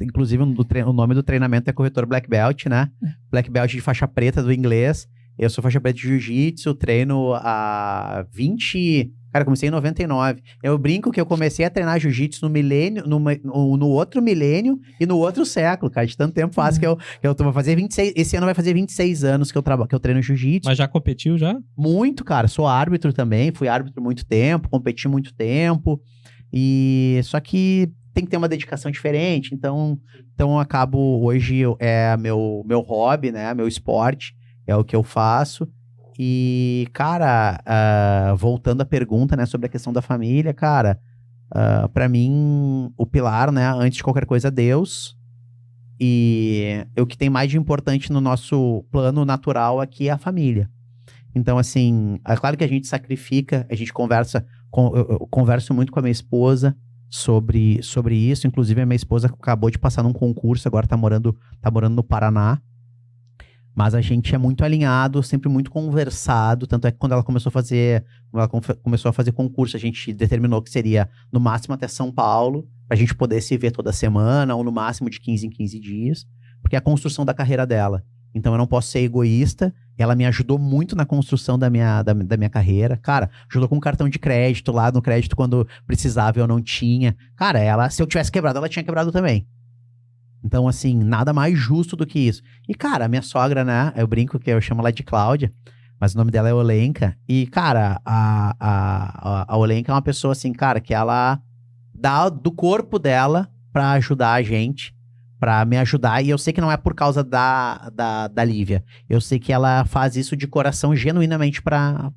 S2: Inclusive, o nome do treinamento é corretor Black Belt, né? Black Belt de faixa preta do inglês. Eu sou faixa preta de jiu-jitsu, treino há 20... Cara, comecei em 99. Eu brinco que eu comecei a treinar jiu-jitsu no milênio, no outro milênio e no outro século, cara. De tanto tempo faz que eu tô, vou fazer 26... Esse ano vai fazer 26 anos que eu treino jiu-jitsu.
S3: Mas já competiu já?
S2: Muito, cara. Sou árbitro também. Fui árbitro muito tempo, competi muito tempo. Só que tem que ter uma dedicação diferente. Então eu acabo... Hoje é meu hobby, né? Meu esporte. É o que eu faço. E, cara, voltando à pergunta, né, sobre a questão da família, cara, pra mim, o pilar, né, antes de qualquer coisa, é Deus. E o que tem mais de importante no nosso plano natural aqui é a família. Então, assim, é claro que a gente sacrifica, a gente conversa, eu converso muito com a minha esposa sobre isso. Inclusive, a minha esposa acabou de passar num concurso, agora tá morando no Paraná. Mas a gente é muito alinhado, sempre muito conversado. Tanto é que quando ela começou a fazer concurso, a gente determinou que seria no máximo até São Paulo, pra gente poder se ver toda semana, ou no máximo de 15 em 15 dias, porque é a construção da carreira dela. Então eu não posso ser egoísta. Ela me ajudou muito na construção da minha carreira. Cara, ajudou com cartão de crédito lá no crédito quando precisava, eu não tinha. Cara, ela, se eu tivesse quebrado, ela tinha quebrado também. Então, assim, nada mais justo do que isso. E, cara, a minha sogra, né? Eu brinco que eu chamo ela de Cláudia, mas o nome dela é Olenka. E, cara, a Olenka é uma pessoa, assim, cara, que ela dá do corpo dela pra ajudar a gente, pra me ajudar. E eu sei que não é por causa da Lívia. Eu sei que ela faz isso de coração genuinamente pra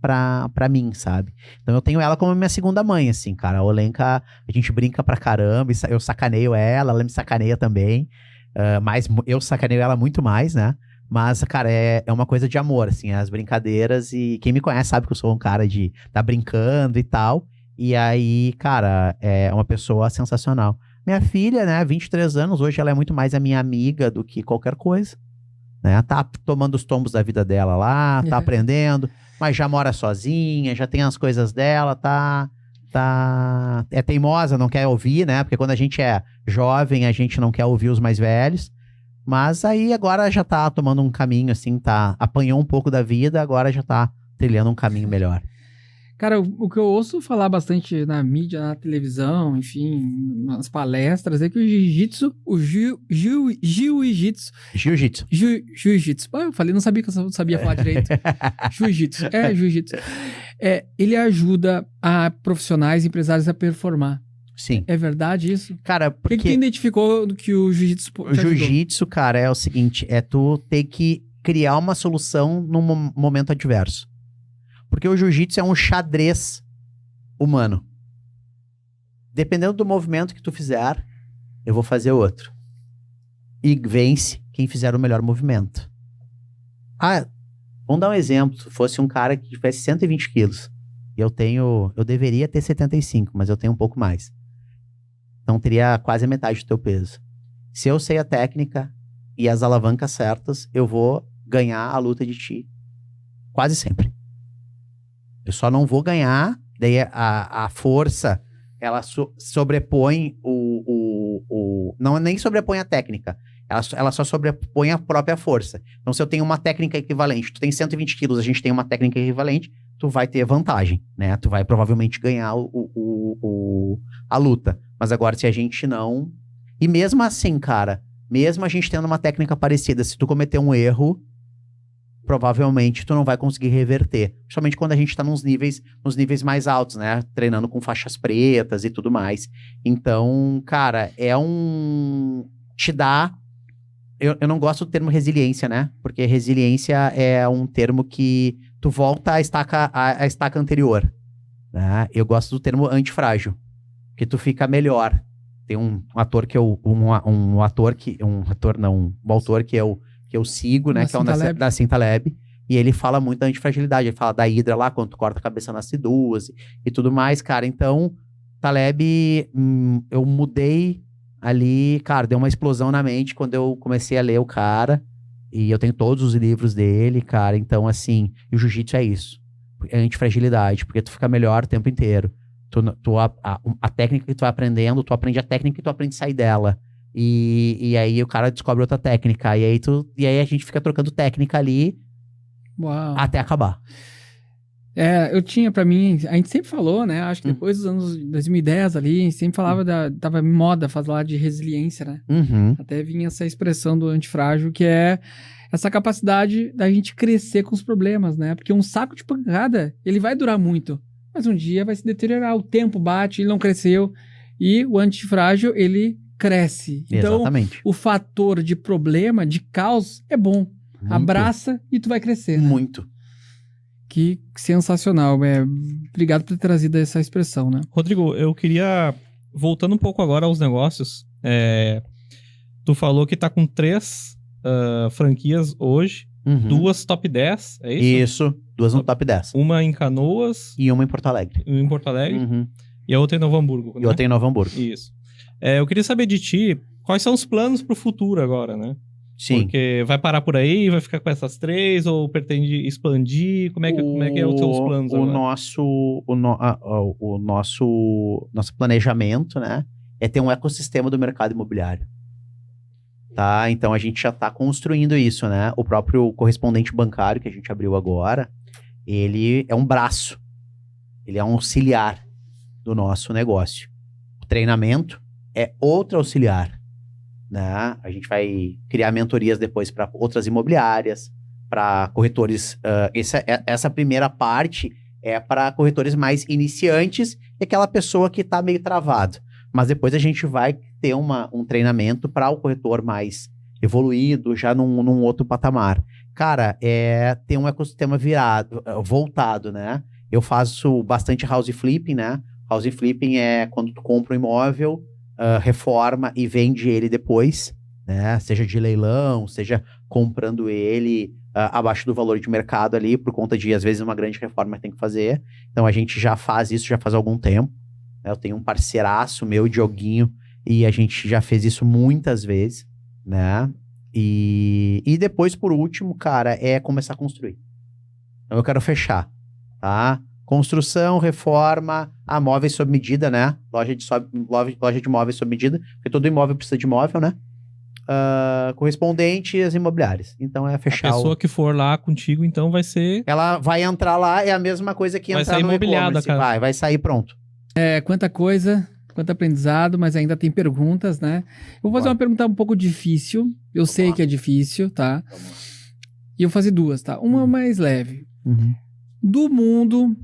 S2: mim, sabe? Então eu tenho ela como minha segunda mãe, assim, cara. A Olenka, a gente brinca pra caramba, eu sacaneio ela me sacaneia também. Mas eu sacaneio ela muito mais, né? Mas, cara, é uma coisa de amor, assim, as brincadeiras. E quem me conhece sabe que eu sou um cara de tá brincando e tal. E aí, cara, é uma pessoa sensacional. Minha filha, né, 23 anos, hoje ela é muito mais a minha amiga do que qualquer coisa, né? Tá tomando os tombos da vida dela lá, tá aprendendo, mas já mora sozinha, já tem as coisas dela, é teimosa, não quer ouvir, né? Porque quando a gente é jovem, a gente não quer ouvir os mais velhos. Mas aí agora já tá tomando um caminho, assim, apanhou um pouco da vida, agora já tá trilhando um caminho melhor.
S1: Cara, o que eu ouço falar bastante na mídia, na televisão, enfim, nas palestras, é que o jiu-jitsu, jiu-jitsu. Eu falei, não sabia que eu sabia falar direito. Jiu-jitsu. Ele ajuda a profissionais, empresários a performar.
S2: Sim.
S1: É verdade isso?
S2: Cara, porque...
S1: O que tu identificou que o jiu-jitsu
S2: O jiu-jitsu, cara, é o seguinte, é tu ter que criar uma solução num momento adverso. Porque o jiu-jitsu é um xadrez humano. Dependendo do movimento que tu fizer, eu vou fazer outro. E vence quem fizer o melhor movimento. Vamos dar um exemplo. Se fosse um cara que tivesse 120 quilos, e eu deveria ter 75, mas eu tenho um pouco mais. Então teria quase a metade do teu peso. Se eu sei a técnica e as alavancas certas, eu vou ganhar a luta de ti. Quase sempre. Eu só não vou ganhar, daí a força, ela sobrepõe não nem sobrepõe a técnica, ela só sobrepõe a própria força. Então, se eu tenho uma técnica equivalente, tu tem 120 quilos, a gente tem uma técnica equivalente, tu vai ter vantagem, né? Tu vai provavelmente ganhar a luta. Mas agora, se a gente não... E mesmo assim, cara, mesmo a gente tendo uma técnica parecida, se tu cometer um erro, provavelmente tu não vai conseguir reverter. Principalmente quando a gente tá nos níveis mais altos, né? Treinando com faixas pretas e tudo mais. Então, cara, te dá... Eu não gosto do termo resiliência, né? Porque resiliência é um termo que tu volta à estaca anterior, né? Eu gosto do termo antifrágil, que tu fica melhor. Tem um autor que eu sigo, né? Que é o Nassim Taleb. E ele fala muito da antifragilidade. Ele fala da hidra lá, quando tu corta a cabeça nasce duas e tudo mais, cara. Então, Taleb, eu mudei ali, cara, deu uma explosão na mente quando eu comecei a ler o cara. E eu tenho todos os livros dele, cara. Então, assim, e o jiu-jitsu é isso. É antifragilidade, porque tu fica melhor o tempo inteiro. A técnica que tu vai aprendendo, tu aprende a técnica e tu aprende a sair dela. E aí o cara descobre outra técnica. E aí a gente fica trocando técnica ali.
S1: Uau.
S2: Até acabar.
S1: Eu tinha pra mim, a gente sempre falou, né? Acho que depois dos anos 2010 ali, a gente sempre falava tava em moda falar de resiliência, né?
S2: Uhum.
S1: Até vinha essa expressão do antifrágil, que é essa capacidade da gente crescer com os problemas, né? Porque um saco de pancada, ele vai durar muito, mas um dia vai se deteriorar, o tempo bate, ele não cresceu, e o antifrágil, ele cresce. Então,
S2: exatamente.
S1: O fator de problema, de caos, é bom. Muito. Abraça e tu vai crescer. Né?
S2: Muito.
S1: Que sensacional. Obrigado por ter trazido essa expressão, né?
S3: Rodrigo, eu queria... Voltando um pouco agora aos negócios. Tu falou que tá com 3 franquias hoje.
S2: Uhum.
S3: 2 top 10, é isso?
S2: Isso, 2 no top 10.
S3: Uma em Canoas.
S2: E uma em Porto Alegre.
S3: Uhum. E a outra em Novo Hamburgo, né?
S2: E outra em Novo Hamburgo.
S3: Isso. Eu queria saber de ti, quais são os planos pro futuro agora, né?
S2: Sim.
S3: Porque vai parar por aí, vai ficar com essas 3, ou pretende expandir? Como é que é os seus planos agora?
S2: Nosso planejamento, né, é ter um ecossistema do mercado imobiliário. Tá? Então a gente já está construindo isso, né? O próprio correspondente bancário que a gente abriu agora, ele é um braço, ele é um auxiliar do nosso negócio. O treinamento é outro auxiliar, né? A gente vai criar mentorias depois para outras imobiliárias, para corretores. Essa primeira parte é para corretores mais iniciantes e aquela pessoa que está meio travado. Mas depois a gente vai ter um treinamento para o corretor mais evoluído, já num outro patamar. Cara, tem um ecossistema voltado, né? Eu faço bastante house flipping, né? House flipping é quando tu compra um imóvel, reforma e vende ele depois, né? Seja de leilão, seja comprando ele abaixo do valor de mercado ali, por conta de, às vezes, uma grande reforma que tem que fazer. Então, a gente já faz isso já faz algum tempo. Eu tenho um parceiraço meu, Dioguinho, e a gente já fez isso muitas vezes, né? E depois, por último, cara, é começar a construir. Então, eu quero fechar, tá? Construção, reforma, móveis sob medida, né? Loja de móveis sob medida, porque todo imóvel precisa de móvel, né? Correspondente às imobiliárias. Então, é fechar.
S3: A pessoa que for lá contigo, então, vai ser...
S2: Ela vai entrar lá, é a mesma coisa que entrar no e-commerce. Vai sair pronto.
S1: Quanta coisa, quanto aprendizado, mas ainda tem perguntas, né? Eu vou fazer uma pergunta um pouco difícil. Eu sei que é difícil, tá? E eu vou fazer duas, tá? Uma mais leve. Do mundo,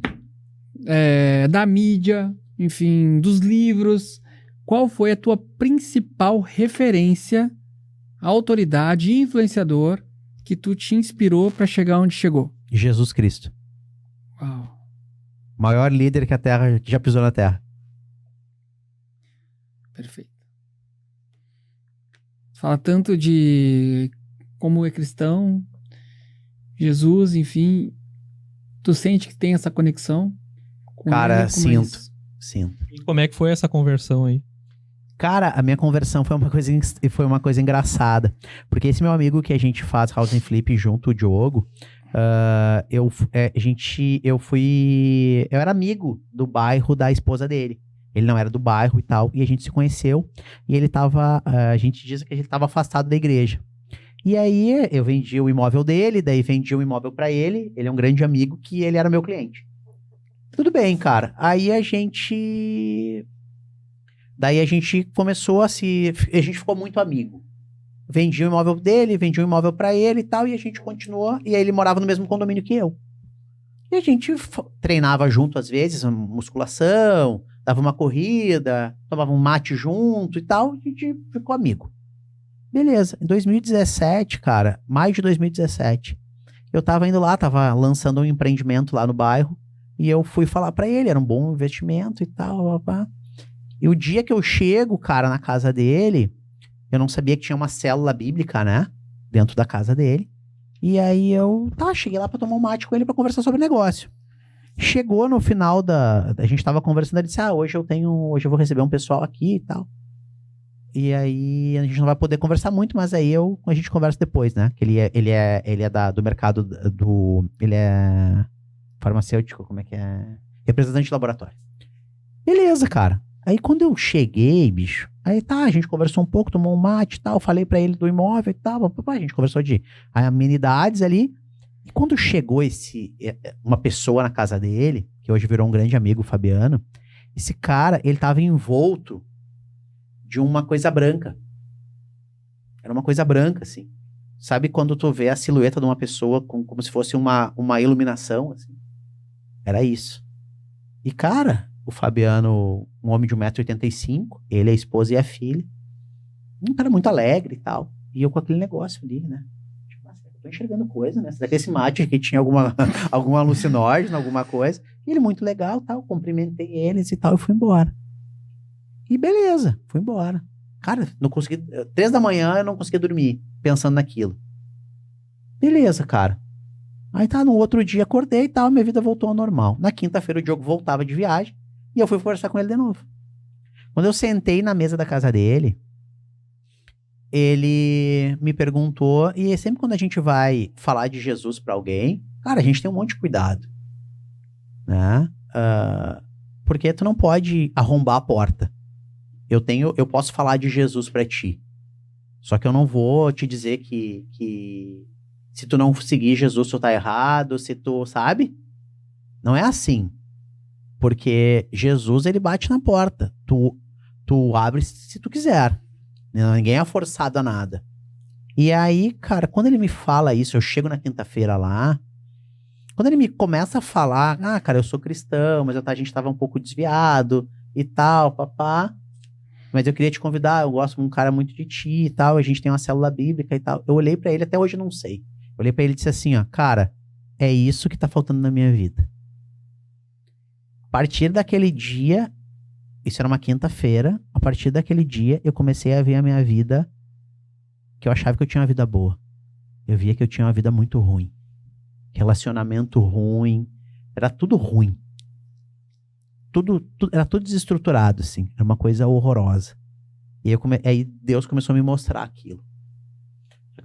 S1: da mídia, enfim, dos livros, qual foi a tua principal referência, autoridade e influenciador que tu te inspirou para chegar onde chegou?
S2: Jesus Cristo.
S1: Uau.
S2: Maior líder que a Terra, que já pisou na Terra.
S1: Perfeito. Fala tanto de como é cristão, Jesus, enfim. Tu sente que tem essa conexão com
S2: Cara,
S1: ele?
S2: sinto.
S3: E como é que foi essa conversão aí?
S2: Cara, a minha conversão foi uma coisa engraçada. Porque esse meu amigo que a gente faz House and Flip junto, o Diogo, eu era amigo do bairro da esposa dele. Ele não era do bairro e tal, e a gente se conheceu, e a gente diz que ele estava afastado da igreja. E aí eu vendi o imóvel dele, daí vendi um imóvel para ele é um grande amigo que ele era meu cliente. Tudo bem, cara. Aí a gente começou a gente ficou muito amigo. Vendi o imóvel dele, vendi um imóvel pra ele e tal, e a gente continuou, e aí ele morava no mesmo condomínio que eu. E a gente treinava junto às vezes, musculação, dava uma corrida, tomava um mate junto e tal, e a gente ficou amigo. Beleza, em 2017, cara, mais de 2017, eu tava indo lá, tava lançando um empreendimento lá no bairro, e eu fui falar pra ele, era um bom investimento e tal, E o dia que eu chego, cara, na casa dele, eu não sabia que tinha uma célula bíblica, né? Dentro da casa dele. E aí cheguei lá pra tomar um mate com ele pra conversar sobre negócio. Chegou no final a gente tava conversando, ele disse, hoje eu vou receber um pessoal aqui e tal. E aí a gente não vai poder conversar muito, mas aí a gente conversa depois, né? Que ele é do mercado ele é farmacêutico, como é que é? Representante de laboratório. Beleza, cara. Aí quando eu cheguei, bicho, a gente conversou um pouco, tomou um mate e tal, falei pra ele do imóvel e tal, a gente conversou de amenidades ali. E quando chegou uma pessoa na casa dele, que hoje virou um grande amigo, o Fabiano, esse cara, ele tava envolto de uma coisa branca. Era uma coisa branca, assim. Sabe quando tu vê a silhueta de uma pessoa como se fosse uma iluminação, assim? Era isso. E, cara, o Fabiano, um homem de 1,85 m, ele, a esposa e a filha. Um cara muito alegre e tal. E eu com aquele negócio ali, né? Tipo, eu tô enxergando coisa, né? Será que esse mate aqui tinha algum alucinógeno, alguma coisa? E ele muito legal, tal. Cumprimentei eles e tal, e fui embora. E beleza, fui embora. Cara, não consegui... 3 da manhã eu não conseguia dormir, pensando naquilo. Beleza, cara. Aí no outro dia acordei e tal, minha vida voltou ao normal. Na quinta-feira o Diogo voltava de viagem e eu fui conversar com ele de novo. Quando eu sentei na mesa da casa dele, ele me perguntou, e sempre quando a gente vai falar de Jesus pra alguém, cara, a gente tem um monte de cuidado, né? Porque tu não pode arrombar a porta. Eu posso falar de Jesus pra ti, só que eu não vou te dizer que se tu não seguir Jesus, tu tá errado, se tu, sabe? Não é assim. Porque Jesus, ele bate na porta. Tu abre se tu quiser. Ninguém é forçado a nada. E aí, cara, quando ele me fala isso, eu chego na quinta-feira lá, quando ele me começa a falar, cara, eu sou cristão, mas a gente tava um pouco desviado e tal, papá, mas eu queria te convidar, eu gosto de um cara muito de ti e tal, a gente tem uma célula bíblica e tal. Eu olhei pra ele, até hoje eu não sei. Eu olhei pra ele e disse assim, ó, cara, é isso que tá faltando na minha vida. A partir daquele dia, isso era uma quinta-feira, a partir daquele dia eu comecei a ver a minha vida, que eu achava que eu tinha uma vida boa. Eu via que eu tinha uma vida muito ruim. Relacionamento ruim, era tudo ruim. Era tudo desestruturado, assim, era uma coisa horrorosa. E aí Deus começou a me mostrar aquilo.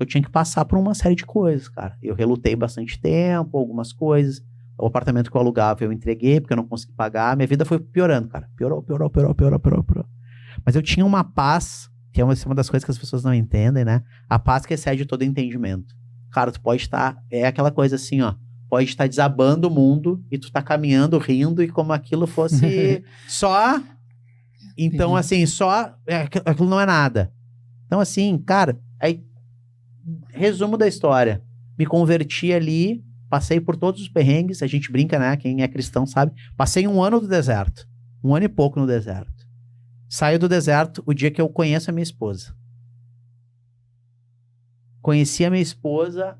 S2: Eu tinha que passar por uma série de coisas, cara. Eu relutei bastante tempo, algumas coisas. O apartamento que eu alugava eu entreguei porque eu não consegui pagar. Minha vida foi piorando, cara. Piorou. Mas eu tinha uma paz, que é uma das coisas que as pessoas não entendem, né? A paz que excede todo entendimento. Cara, tu pode estar... É aquela coisa assim, ó. Pode estar desabando o mundo e tu tá caminhando, rindo, e como aquilo fosse só... Então, assim, só... Aquilo não é nada. Então, assim, cara... Aí, resumo da história. Me converti ali... Passei por todos os perrengues, a gente brinca, né? Quem é cristão sabe. Passei 1 ano do deserto. 1 ano e pouco no deserto. Saio do deserto o dia que eu conheço a minha esposa. Conheci a minha esposa.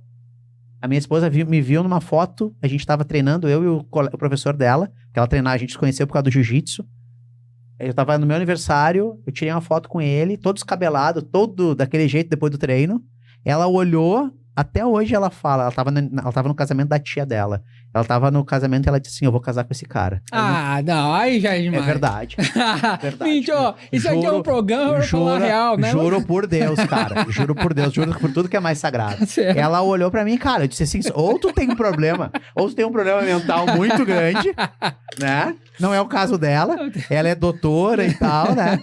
S2: A minha esposa me viu numa foto. A gente estava treinando, eu e o professor dela. Que ela treinava, a gente se conheceu por causa do jiu-jitsu. Eu estava no meu aniversário, eu tirei uma foto com ele, todo descabelado, todo daquele jeito depois do treino. Ela olhou... Até hoje ela fala, ela tava no casamento da tia dela. Ela tava no casamento e ela disse assim, eu vou casar com esse cara.
S1: Não, aí já é demais.
S2: É verdade.
S1: Gente, ó, isso aqui é um programa pra falar real, né?
S2: Juro por Deus, cara. Juro por Deus, juro por tudo que é mais sagrado. Ela olhou pra mim, cara, eu disse assim, ou tu tem um problema mental muito grande, né? Não é o caso dela. Ela é doutora e tal, né?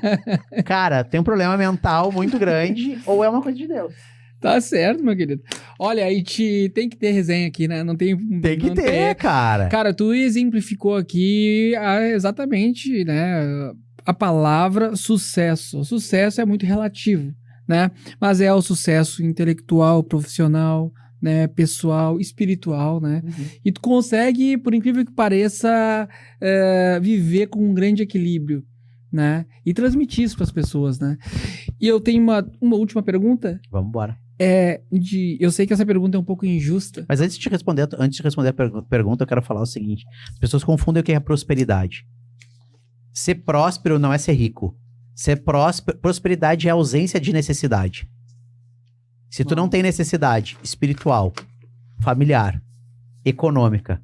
S2: Cara, tem um problema mental muito grande, ou é uma coisa de Deus.
S1: Tá certo, meu querido. Olha, aí tem que ter resenha aqui, né? Tem que ter,
S2: cara.
S1: Cara, tu exemplificou aqui exatamente, né? A palavra sucesso. O sucesso é muito relativo, né? Mas é o sucesso intelectual, profissional, né? Pessoal, espiritual, né? Uhum. E tu consegue, por incrível que pareça, viver com um grande equilíbrio, né? E transmitir isso para as pessoas, né? E eu tenho uma última pergunta.
S2: Vamos embora.
S1: Eu sei que essa pergunta é um pouco injusta.
S2: Mas antes de responder a pergunta, eu quero falar o seguinte. As pessoas confundem o que é prosperidade. Ser próspero não é ser rico. Prosperidade é ausência de necessidade. Se tu não tem necessidade espiritual, familiar, econômica,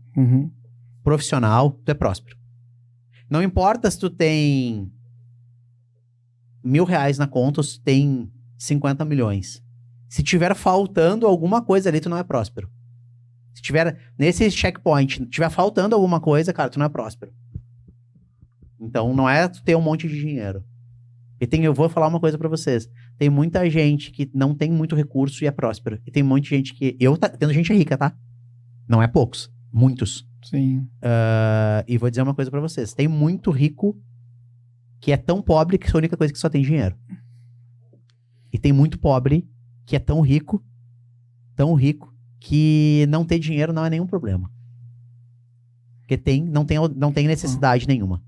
S2: profissional, tu é próspero. Não importa se tu tem R$1.000 na conta ou se tem 50 milhões. Se tiver faltando alguma coisa ali, tu não é próspero. Se tiver nesse checkpoint, tiver faltando alguma coisa, cara, tu não é próspero. Então, não é tu ter um monte de dinheiro. Eu vou falar uma coisa pra vocês. Tem muita gente que não tem muito recurso e é próspero. E tem muita gente que... Tendo gente rica, tá? Não é poucos. Muitos.
S1: Sim.
S2: E vou dizer uma coisa pra vocês. Tem muito rico que é tão pobre que é a única coisa que só tem dinheiro. E tem muito pobre que é tão rico, que não ter dinheiro não é nenhum problema. Porque não tem necessidade nenhuma.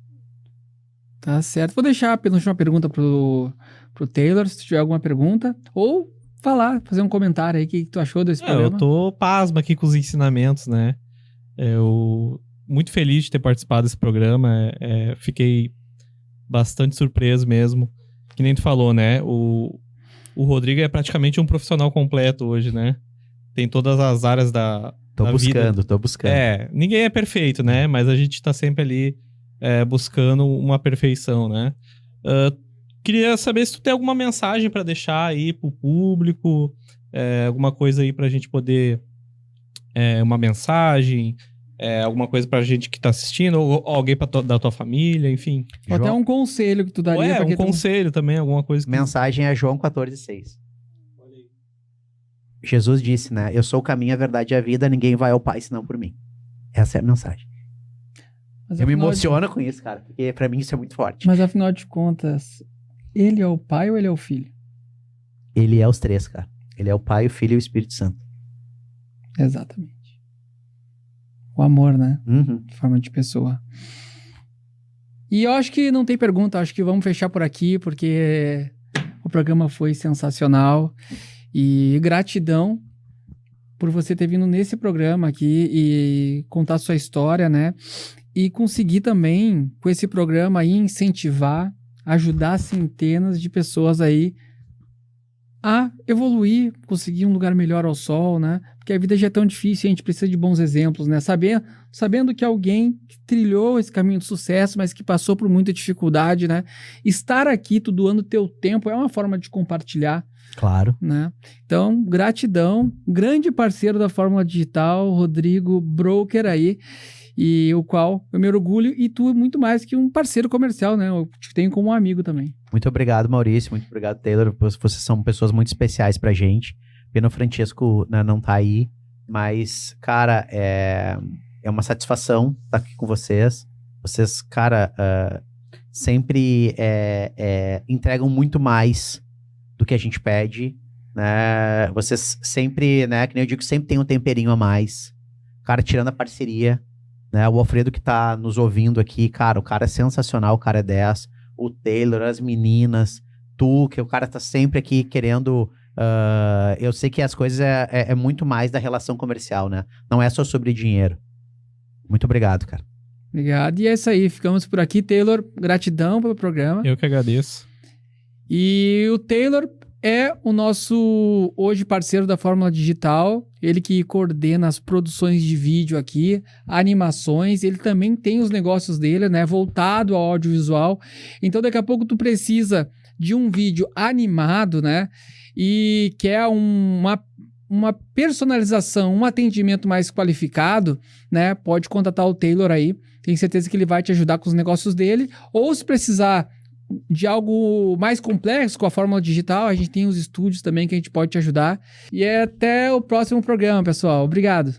S1: Tá certo. Vou deixar a penúltima pergunta pro Taylor, se tiver alguma pergunta. Ou fazer um comentário aí, o que tu achou desse programa.
S3: Eu tô pasmo aqui com os ensinamentos, né? Eu muito feliz de ter participado desse programa. Fiquei bastante surpreso mesmo. Que nem tu falou, né? O Rodrigo é praticamente um profissional completo hoje, né? Tem todas as áreas da vida.
S2: Tô buscando.
S3: Ninguém é perfeito, né? Mas a gente tá sempre ali buscando uma perfeição, né? Queria saber se tu tem alguma mensagem pra deixar aí pro público, alguma coisa aí pra gente poder... uma mensagem, alguma coisa pra gente que tá assistindo, ou alguém da tua família, enfim.
S1: Ou até
S2: João-
S1: um conselho que tu daria pra
S3: Um
S1: quem tá-
S3: conselho também, alguma coisa que...
S2: Mensagem é João 14,6. Jesus disse, né? Eu sou o caminho, a verdade e a vida, ninguém vai ao Pai senão por mim. Essa é a mensagem.
S1: Mas
S2: Eu me
S1: afinal
S2: emociono com isso, cara, porque pra mim isso é muito forte.
S1: Mas afinal de contas, ele é o pai ou ele é o filho?
S2: Ele é os três, cara. Ele é o Pai, o Filho e o Espírito Santo.
S1: Exatamente. O amor, né?
S2: Uhum.
S1: Forma de pessoa. E eu acho que não tem pergunta, acho que vamos fechar por aqui, porque o programa foi sensacional. E gratidão por você ter vindo nesse programa aqui e contar sua história, né? E conseguir também, com esse programa aí, incentivar, ajudar centenas de pessoas aí a evoluir, conseguir um lugar melhor ao sol, né? Porque a vida já é tão difícil, a gente precisa de bons exemplos, né? Sabendo que alguém que trilhou esse caminho de sucesso, mas que passou por muita dificuldade, né? Estar aqui, tu doando teu tempo, é uma forma de compartilhar,
S2: Claro.
S1: né? Então, gratidão, grande parceiro da Fórmula Digital, Rodrigo, broker aí, e o qual eu me orgulho, e tu é muito mais que um parceiro comercial, né? Eu te tenho como um amigo também.
S2: Muito obrigado, Maurício. Muito obrigado, Taylor. Vocês são pessoas muito especiais pra gente. Pena o Francesco, né, não tá aí. Mas, cara, é uma satisfação estar aqui com vocês. Vocês, cara, sempre entregam muito mais do que a gente pede, né? Vocês sempre, né, que nem eu digo, sempre tem um temperinho a mais. Cara, tirando a parceria, né? O Alfredo que tá nos ouvindo aqui, cara, o cara é sensacional, o cara é 10. O Taylor, as meninas, tu, que o cara tá sempre aqui querendo... eu sei que as coisas é muito mais da relação comercial, né? Não é só sobre dinheiro. Muito obrigado, cara.
S1: Obrigado. E é isso aí, ficamos por aqui. Taylor, gratidão pelo programa.
S3: Eu que agradeço.
S1: E o Taylor é o nosso, hoje, parceiro da Fórmula Digital. Ele que coordena as produções de vídeo aqui, animações. Ele também tem os negócios dele, né? Voltado ao audiovisual. Então, daqui a pouco tu precisa de um vídeo animado, né? E quer uma personalização, um atendimento mais qualificado, né? Pode contatar o Taylor aí. Tenho certeza que ele vai te ajudar com os negócios dele. Ou se precisar de algo mais complexo com a Fórmula Digital, a gente tem os estúdios também que a gente pode te ajudar. E até o próximo programa, pessoal. Obrigado.